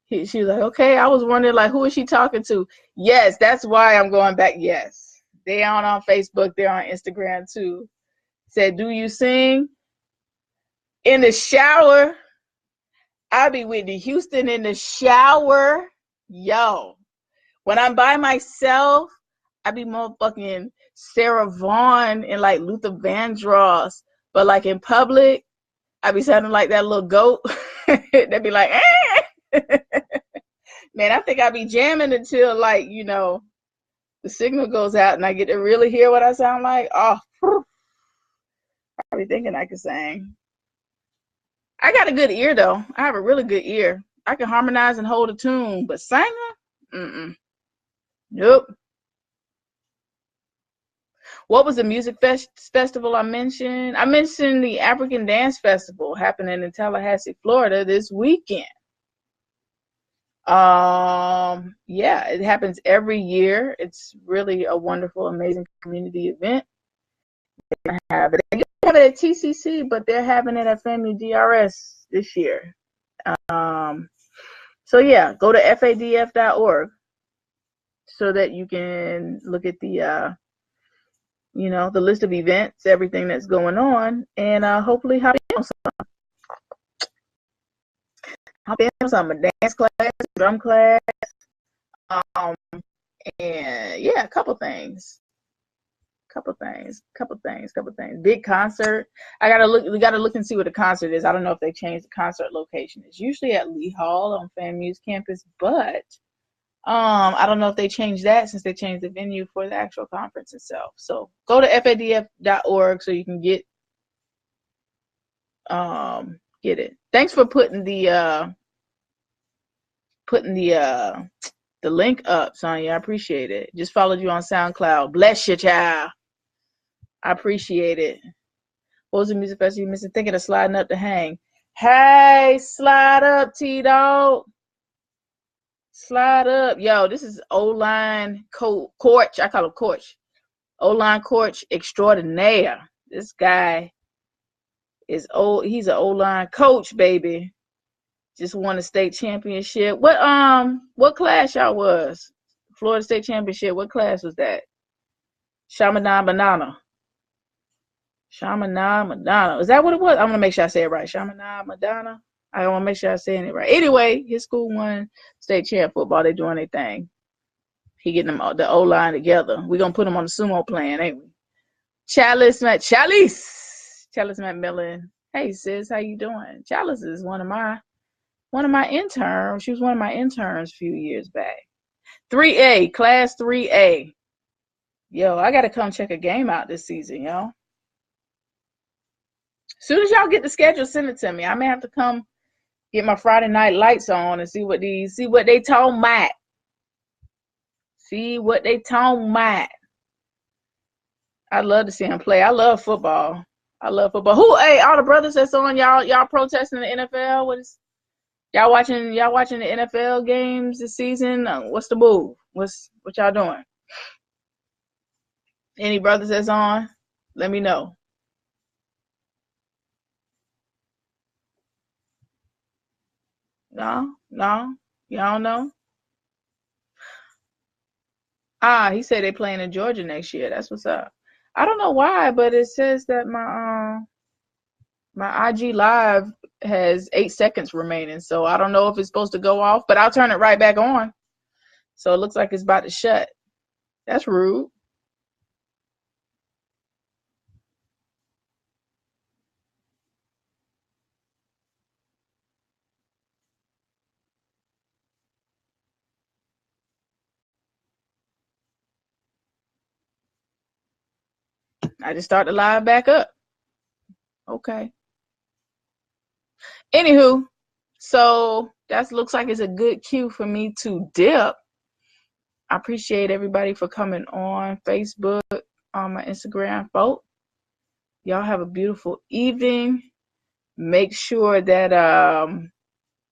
She was like, okay, I was wondering, like, who is she talking to? Yes, that's why I'm going back. Yes, they aren't on Facebook. They're on Instagram, too. Said, do you sing? In the shower. I be Whitney Houston in the shower. Yo. When I'm by myself, I be motherfucking Sarah Vaughan and, like, Luther Vandross. But, like, in public, I be sounding like that little goat. They be like, eh. Man, I think I be jamming until, like, you know, the signal goes out and I get to really hear what I sound like. Oh, I be thinking I can sing. I got a good ear, though. I have a really good ear. I can harmonize and hold a tune, but singer? Nope. What was the music festival I mentioned? I mentioned the African Dance Festival happening in Tallahassee, Florida this weekend. Yeah, it happens every year. It's really a wonderful, amazing community event. They have it. They have it at TCC, but they're having it at Family DRS this year. So yeah, go to fadf.org so that you can look at the you know, the list of events, everything that's going on, and hopefully hop in on some dance class, drum class, and yeah, a couple things. Big concert. We gotta look and see what the concert is. I don't know if they changed the concert location. It's usually at Lee Hall on FAMU's campus, but I don't know if they changed that since they changed the venue for the actual conference itself. So go to fadf.org so you can get it. Thanks for putting the link up, Sonya. I appreciate it. Just followed you on SoundCloud. Bless you, child. I appreciate it. What was the music festival you missing? Thinking of sliding up to hang. Hey, slide up, T-Dog. Slide up. Yo, this is O-line coach. I call him coach. O-line coach extraordinaire. This guy is he's an O-line coach, baby. Just won a state championship. What class y'all was? Florida State Championship. What class was that? Shamanah Madonna. Is that what it was? I'm gonna make sure I say it right. Shamanah Madonna. I want to make sure I'm saying it right. Anyway, his school won state champ football. They doing their thing. He getting them the O-line together. We're gonna put him on the sumo plan, ain't we? Chalice McMillan. Hey sis, how you doing? Chalice is one of my interns. She was one of my interns a few years back. 3A, class 3A. Yo, I gotta come check a game out this season, yo. As soon as y'all get the schedule, send it to me. I may have to come get my Friday night lights on and see what they talking about. See what they talking about. I'd love to see him play. I love football. Who? Hey, all the brothers that's on y'all protesting the NFL. What is y'all watching the NFL games this season? What's the move? What y'all doing? Any brothers that's on? Let me know. No, y'all know. He said they playing in Georgia next year. That's what's up. I don't know why, but it says that my IG live has 8 seconds remaining. So I don't know if it's supposed to go off, but I'll turn it right back on. So it looks like it's about to shut. That's rude. I just start the live back up. Okay. Anywho, so that looks like it's a good cue for me to dip. I appreciate everybody for coming on Facebook, on my Instagram, folks. Y'all have a beautiful evening. Make sure that I'm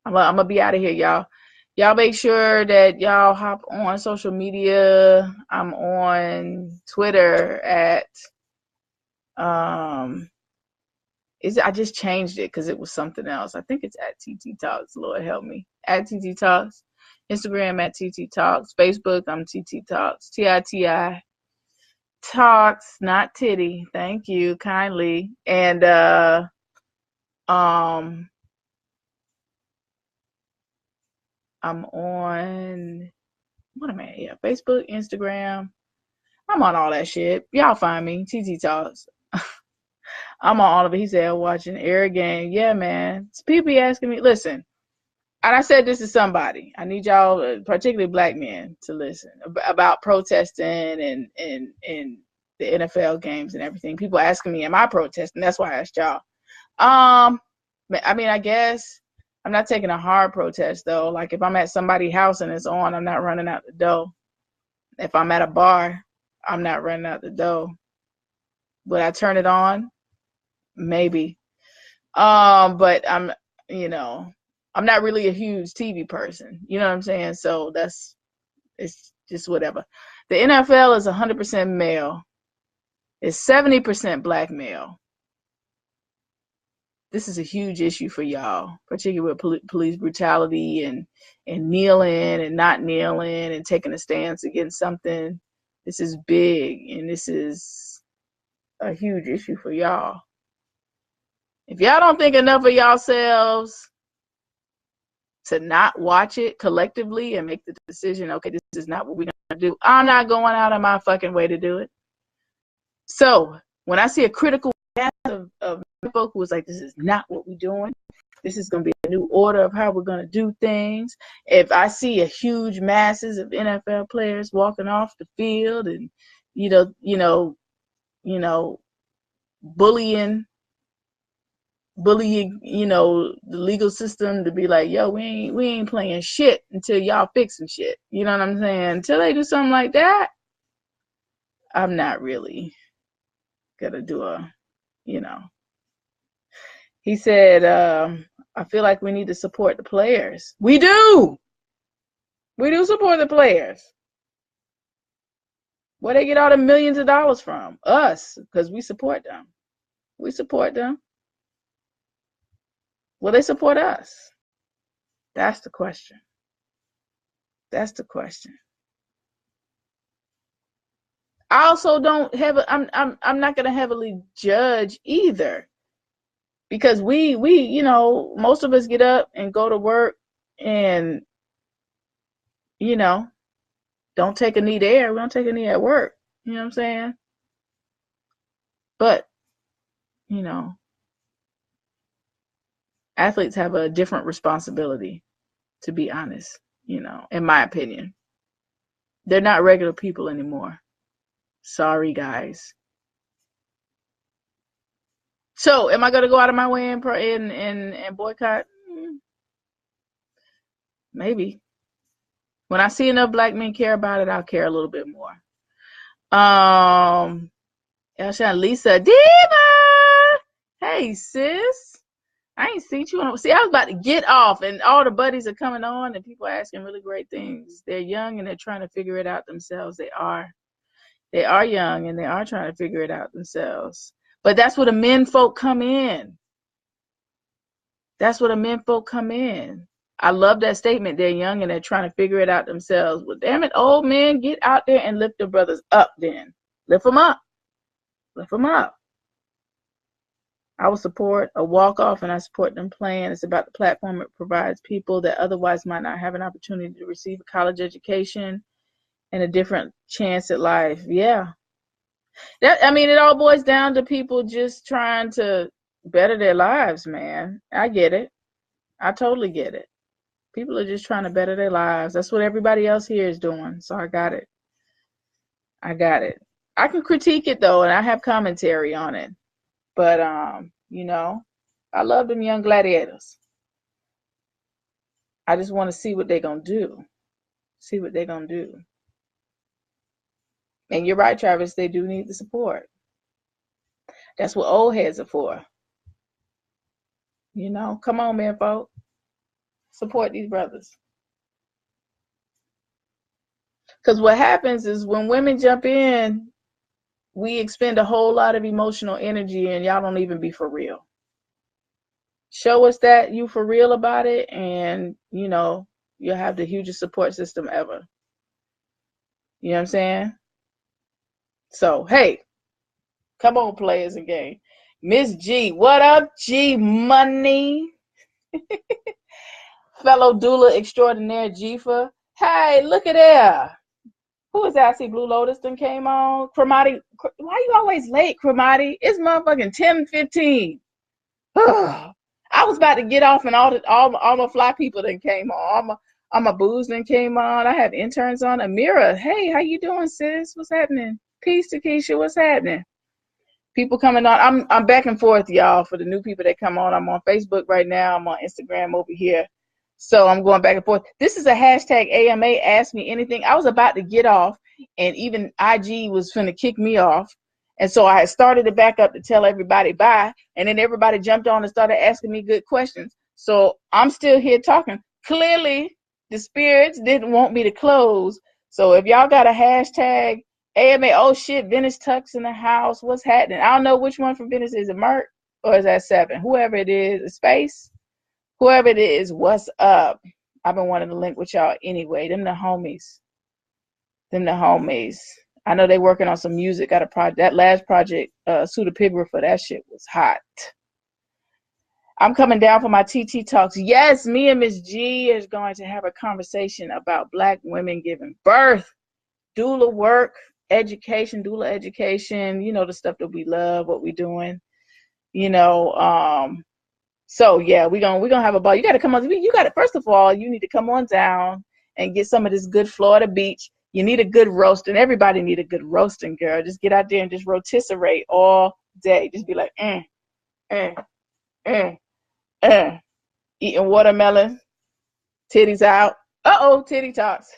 gonna be out of here, y'all. Y'all make sure that y'all hop on social media. I'm on Twitter at I just changed it because it was something else. I think it's at TiTi Talks. Lord help me. At TiTi Talks. Instagram at TiTi Talks. Facebook, I'm TiTi Talks. TiTi Talks, not titty. Thank you kindly. And I'm on, what am I at? Yeah, Facebook, Instagram. I'm on all that shit. Y'all find me. TiTi Talks. I'm on all of it. He said, watching air game. Yeah, man. People be asking me, listen, and I said this to somebody. I need y'all, particularly black men, to listen about protesting and the NFL games and everything. People asking me, am I protesting? That's why I asked y'all. I mean, I guess I'm not taking a hard protest, though. Like, if I'm at somebody's house and it's on, I'm not running out the door. If I'm at a bar, I'm not running out the door. Would I turn it on? Maybe. But I'm not really a huge TV person. You know what I'm saying? So it's just whatever. The NFL is 100% male. It's 70% black male. This is a huge issue for y'all, particularly with police brutality and kneeling and not kneeling and taking a stance against something. This is big, and this is a huge issue for y'all. If y'all don't think enough of yourselves to not watch it collectively and make the decision, okay, this is not what we're going to do, I'm not going out of my fucking way to do it. So when I see a critical mass of folk who was like, this is not what we're doing, this is going to be a new order of how we're going to do things. If I see a huge masses of NFL players walking off the field and, bullying, the legal system to be like, yo, we ain't playing shit until y'all fixing shit. You know what I'm saying? Until they do something like that, I'm not really gonna do He said, I feel like we need to support the players. We do support the players. Where they get all the millions of dollars from? Us, because we support them. We support them. Will they support us? That's the question. That's the question. I also don't have I'm not gonna heavily judge either, because we most of us get up and go to work and don't take a knee there. We don't take a knee at work. You know what I'm saying? But athletes have a different responsibility, to be honest, in my opinion. They're not regular people anymore. Sorry, guys. So, am I going to go out of my way and boycott? Maybe. When I see enough black men care about it, I'll care a little bit more. Elshan, Lisa, Diva! Hey, sis. I ain't seen you on. See, I was about to get off, and all the buddies are coming on, and people are asking really great things. They're young, and they're trying to figure it out themselves. They are young, and they are trying to figure it out themselves. But that's where the men folk come in. That's where the men folk come in. I love that statement. They're young, and they're trying to figure it out themselves. Well, damn it, old men, get out there and lift the brothers up then. Lift them up. Lift them up. I will support a walk-off, and I support them playing. It's about the platform it provides people that otherwise might not have an opportunity to receive a college education and a different chance at life. Yeah. I mean, it all boils down to people just trying to better their lives, man. I get it. I totally get it. People are just trying to better their lives. That's what everybody else here is doing. So I got it. I got it. I can critique it though, and I have commentary on it. But you know, I love them young gladiators. I just want to see what they're gonna do. See what they're gonna do. And you're right, Travis, they do need the support. That's what old heads are for. You know, come on, man, folk. Support these brothers. Because what happens is when women jump in, we expend a whole lot of emotional energy, and y'all don't even be for real. Show us that you for real about it, and you know, you'll have the hugest support system ever. You know what I'm saying? So, hey, come on, players again. Miss G, what up, G Money? Fellow doula extraordinaire, Jifa. Hey, look at there. Who is that? I see Blue Lotus then came on. Cremati, why you always late, Cremati? It's motherfucking 10:15. I was about to get off, and all the fly people that came on. All my booze then came on. I have interns on. Amira, hey, how you doing, sis? What's happening? Peace to Keisha, what's happening? People coming on. I'm back and forth, y'all, for the new people that come on. I'm on Facebook right now. I'm on Instagram over here. So I'm going back and forth. This is a hashtag AMA Ask Me Anything. I was about to get off, and even IG was finna kick me off. And so I started it back up to tell everybody bye. And then everybody jumped on and started asking me good questions. So I'm still here talking. Clearly, the spirits didn't want me to close. So if y'all got a hashtag AMA, oh shit, Venice Tucks in the house. What's happening? I don't know which one from Venice. Is it Merc or is that 7? Whoever it is, Space. Whoever it is, what's up? I've been wanting to link with y'all anyway. Them the homies. I know they working on some music. Got a project. That last project, Pseudepigrapher, that shit was hot. I'm coming down for my TiTi Talks. Yes, me and Miss G is going to have a conversation about Black women giving birth, doula work, education, doula education, you know, the stuff that we love, what we doing, you know, so yeah, we're gonna have a ball. You gotta come on. You gotta, first of all, you need to come on down and get some of this good Florida beach. You need a good roasting. Everybody need a good roasting, girl. Just get out there and just rotisserate all day. Just be like, eating watermelon, titties out. TiTi Talks.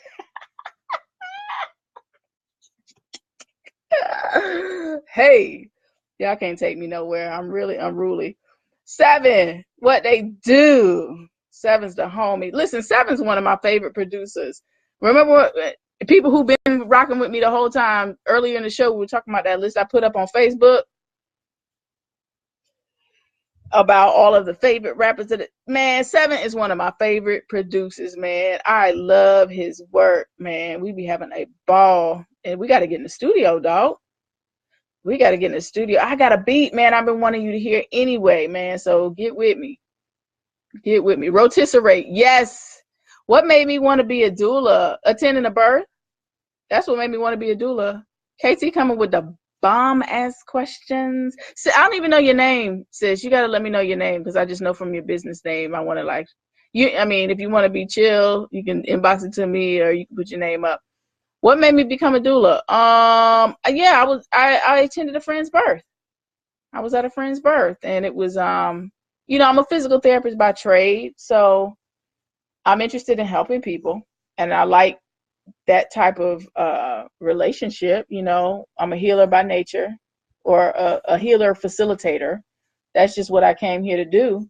Hey, y'all can't take me nowhere. I'm really unruly. 7, what they do. 7's the homie. Listen, 7's one of my favorite producers. Remember what people who've been rocking with me the whole time, earlier in the show, we were talking about that list I put up on Facebook about all of the favorite rappers. Man, 7 is one of my favorite producers, man. I love his work, man. We be having a ball. And we got to get in the studio, dog. We got to get in the studio. I got a beat, man, I've been wanting you to hear anyway, man. So get with me. Get with me. Rotisserate. Yes. What made me want to be a doula? Attending a birth. That's what made me want to be a doula. KT coming with the bomb-ass questions. So I don't even know your name, sis. You got to let me know your name because I just know from your business name. I want to like you. I mean, if you want to be chill, you can inbox it to me or you can put your name up. What made me become a doula? Yeah, I attended a friend's birth. I was at a friend's birth, and it was you know, I'm a physical therapist by trade, so I'm interested in helping people, and I like that type of relationship. You know, I'm a healer by nature, or a healer facilitator. That's just what I came here to do.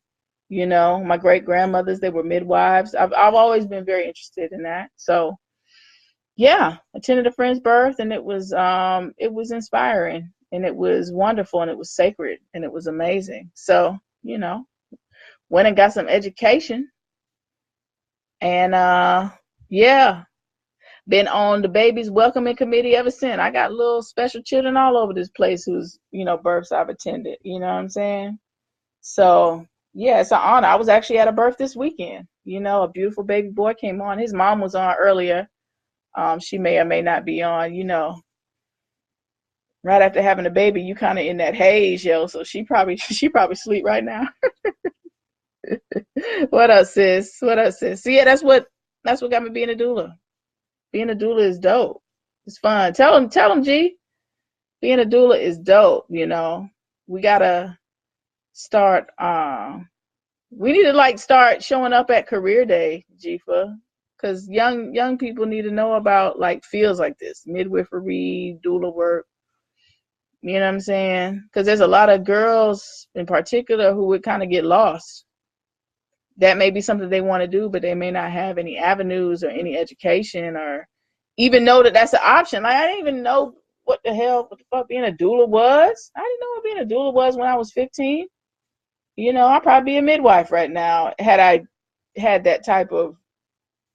You know, my great grandmothers, they were midwives. I've always been very interested in that. So yeah, attended a friend's birth, and it was inspiring, and it was wonderful, and it was sacred, and it was amazing. So, you know, went and got some education, and yeah, been on the baby's welcoming committee ever since. I got little special children all over this place whose, you know, births I've attended. You know what I'm saying? So yeah, it's an honor. I was actually at a birth this weekend. You know, a beautiful baby boy came on. His mom was on earlier. She may or may not be on. You know, right after having a baby, you kind of in that haze, yo. So she probably sleep right now. What up, sis? What up, sis? So yeah, that's what got me being a doula. Being a doula is dope. It's fun. Tell them, G. Being a doula is dope. You know, we gotta start. We need to like start showing up at career day, Jifa, because young people need to know about like fields like this, midwifery, doula work. You know what I'm saying? Because there's a lot of girls in particular who would kind of get lost. That may be something they want to do, but they may not have any avenues or any education or even know that that's an option. Like I didn't even know what the fuck being a doula was. I didn't know what being a doula was when I was 15. You know, I'd probably be a midwife right now had I had that type of,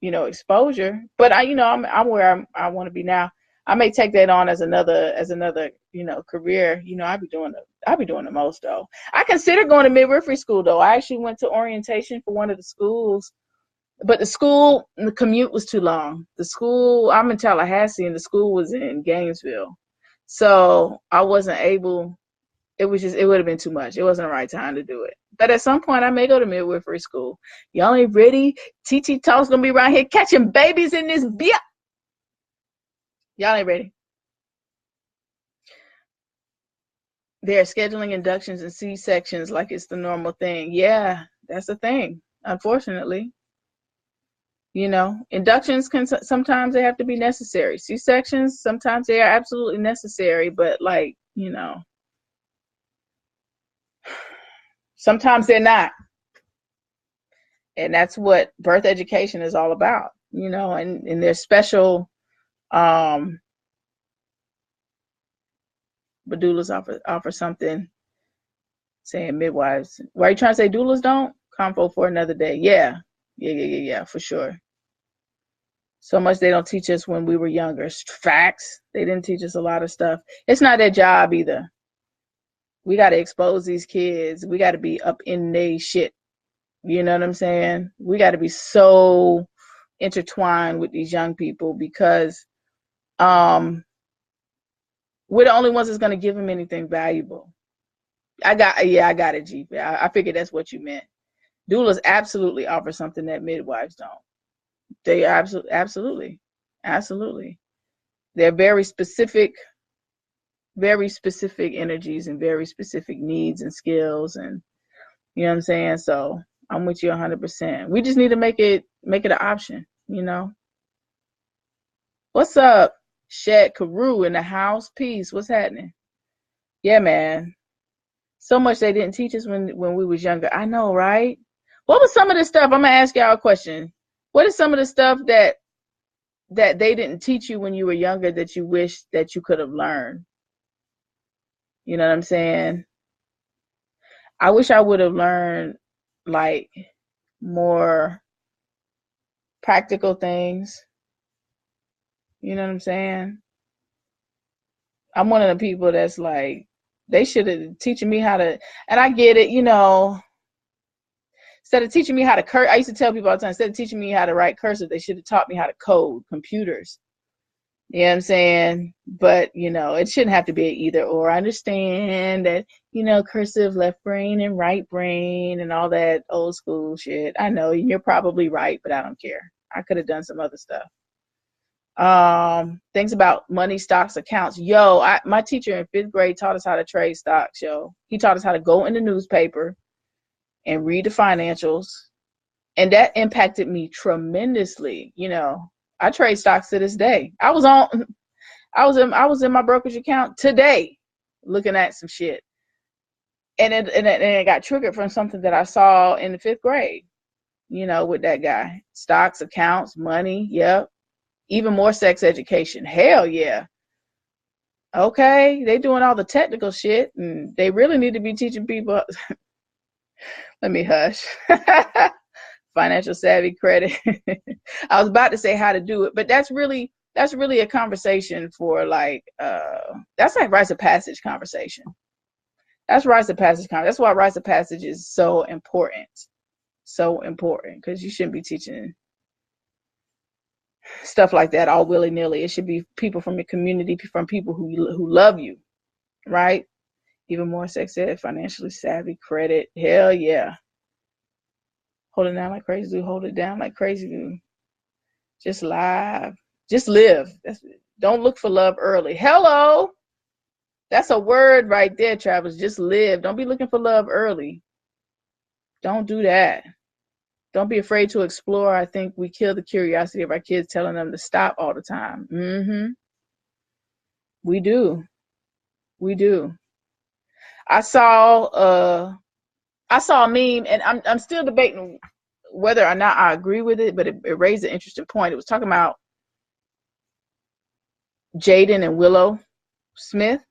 you know, exposure. But I'm where I want to be now. I may take that on as another, you know, career. You know, I'd be doing the most though. I considered going to midwifery school though. I actually went to orientation for one of the schools, but the commute was too long. The school, I'm in Tallahassee and the school was in Gainesville. So I wasn't able, it would have been too much. It wasn't the right time to do it. But at some point I may go to midwifery school. Y'all ain't ready? TiTi Talks gonna be around here catching babies in this beer. Y'all ain't ready. They're scheduling inductions and C-sections like it's the normal thing. Yeah, that's the thing, unfortunately. You know, inductions sometimes they have to be necessary. C-sections, sometimes they are absolutely necessary, but like, you know, sometimes they're not. And that's what birth education is all about, you know, and there's special, but doulas offer something, saying midwives. Why are you trying to say doulas don't? Confo for another day. Yeah, for sure. So much they don't teach us when we were younger. Facts. They didn't teach us a lot of stuff. It's not their job either. We got to expose these kids. We got to be up in their shit. You know what I'm saying? We got to be so intertwined with these young people because we're the only ones that's going to give them anything valuable. I got it, G. I figured that's what you meant. Doulas absolutely offer something that midwives don't. They absolutely. They're very specific energies and very specific needs and skills, and you know what I'm saying? So I'm with you 100%. We just need to make it an option, you know. What's up? Shed Carew in the house. Peace. What's happening? Yeah, man. So much they didn't teach us when we was younger. I know, right? What was some of the stuff? I'm gonna ask y'all a question. What is some of the stuff that they didn't teach you when you were younger that you wish that you could have learned? You know what I'm saying? I wish I would have learned like more practical things. You know what I'm saying? I'm one of the people that's like, they should have teaching me how to, and I get it, you know, instead of teaching me how to curse, I used to tell people all the time, instead of teaching me how to write cursive, they should have taught me how to code computers. You know what I'm saying? But, you know, it shouldn't have to be either or. I understand that, you know, cursive left brain and right brain and all that old school shit. I know you're probably right, but I don't care. I could have done some other stuff. Things about money, stocks, accounts. My teacher in 5th grade taught us how to trade stocks, yo. He taught us how to go in the newspaper and read the financials. And that impacted me tremendously. You know, I trade stocks to this day. I was in my brokerage account today looking at some shit. And it got triggered from something that I saw in the 5th grade, you know, with that guy. Stocks, accounts, money, yep. Even more sex education. Hell yeah. Okay, they doing all the technical shit, and they really need to be teaching people. Let me hush. Financial savvy, credit. I was about to say how to do it, but that's really a conversation for like that's like rites of passage conversation. That's rites of passage. That's why rites of passage is so important. So important, because you shouldn't be teaching stuff like that all willy-nilly. It should be people from your community, from people who love you, right? Even more sex ed, financially savvy, credit. Hell yeah. Hold it down like crazy do. Hold it down like crazy do. Just live. Just live. Don't look for love early. Hello. That's a word right there, Travis. Just live. Don't be looking for love early. Don't do that. Don't be afraid to explore. I think we kill the curiosity of our kids, telling them to stop all the time. We do. We do. I saw a meme, and I'm still debating whether or not I agree with it, but it raised an interesting point. It was talking about Jaden and Willow Smith.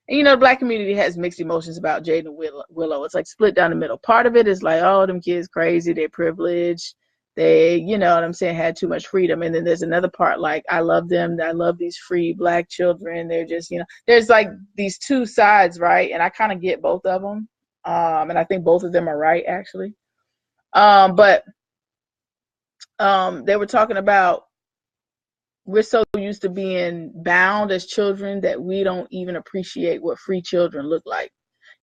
And, you know, the Black community has mixed emotions about Jaden and Willow. It's like split down the middle. Part of it is like, oh, them kids crazy, they're privileged. They, you know what I'm saying, had too much freedom. And then there's another part like, I love them. I love these free Black children. They're just, you know, there's like these two sides, right? And I kind of get both of them. And I think both of them are right, actually. But they were talking about, we're so used to being bound as children that we don't even appreciate what free children look like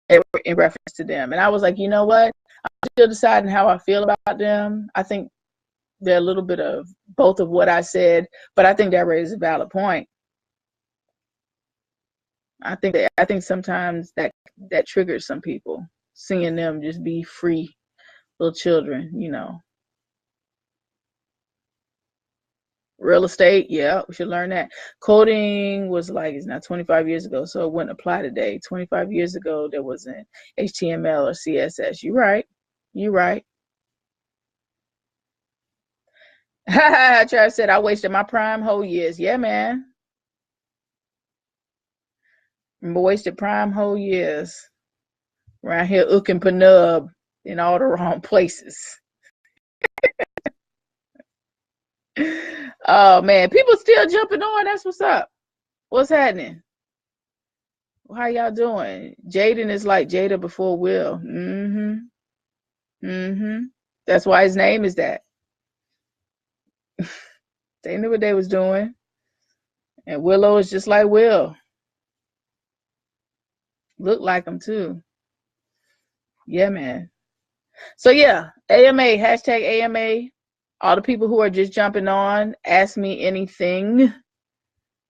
in reference to them. And I was like, you know what? I'm still deciding how I feel about them. I think they're a little bit of both of what I said, but I think that raises a valid point. I think sometimes that triggers some people, seeing them just be free little children, you know. Real estate, yeah, we should learn that. Coding was like, it's not 25 years ago, so it wouldn't apply today. 25 years ago, there wasn't HTML or CSS. You're right. You're right. Travis said, I wasted my prime whole years. Yeah, man. Wasted prime whole years. Around here, Ook and Penub in all the wrong places. Oh, man. People still jumping on. That's what's up. What's happening? How y'all doing? Jaden is like Jada before Will. That's why his name is that. They knew what they was doing. And Willow is just like Will. Look like him too. Yeah, man. So yeah, AMA, hashtag AMA. All the people who are just jumping on, ask me anything.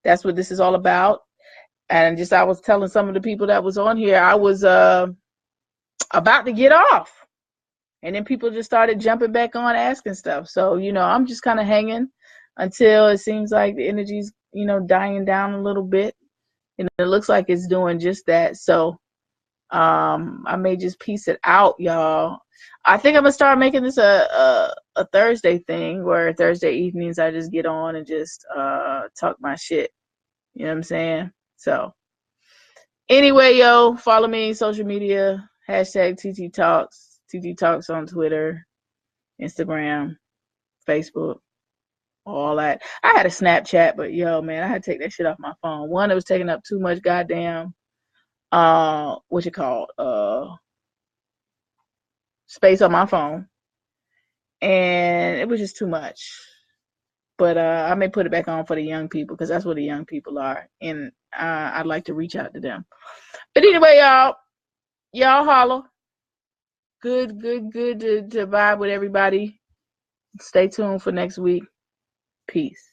That's what this is all about. And just, I was telling some of the people that was on here, I was about to get off. And then people just started jumping back on, asking stuff. So, you know, I'm just kind of hanging until it seems like the energy's, you know, dying down a little bit. And it looks like it's doing just that. So I may just piece it out, y'all. I think I'm gonna start making this a Thursday thing, where Thursday evenings I just get on and just talk my shit. You know what I'm saying? So anyway, yo, follow me social media, hashtag TiTi Talks, TiTi Talks on Twitter, Instagram, Facebook, all that. I had a Snapchat, but yo, man, I had to take that shit off my phone. One, it was taking up too much goddamn what's it called? Space on my phone. And it was just too much. But I may put it back on for the young people, because that's what the young people are. And I'd like to reach out to them. But anyway, y'all holler. Good to vibe with everybody. Stay tuned for next week. Peace.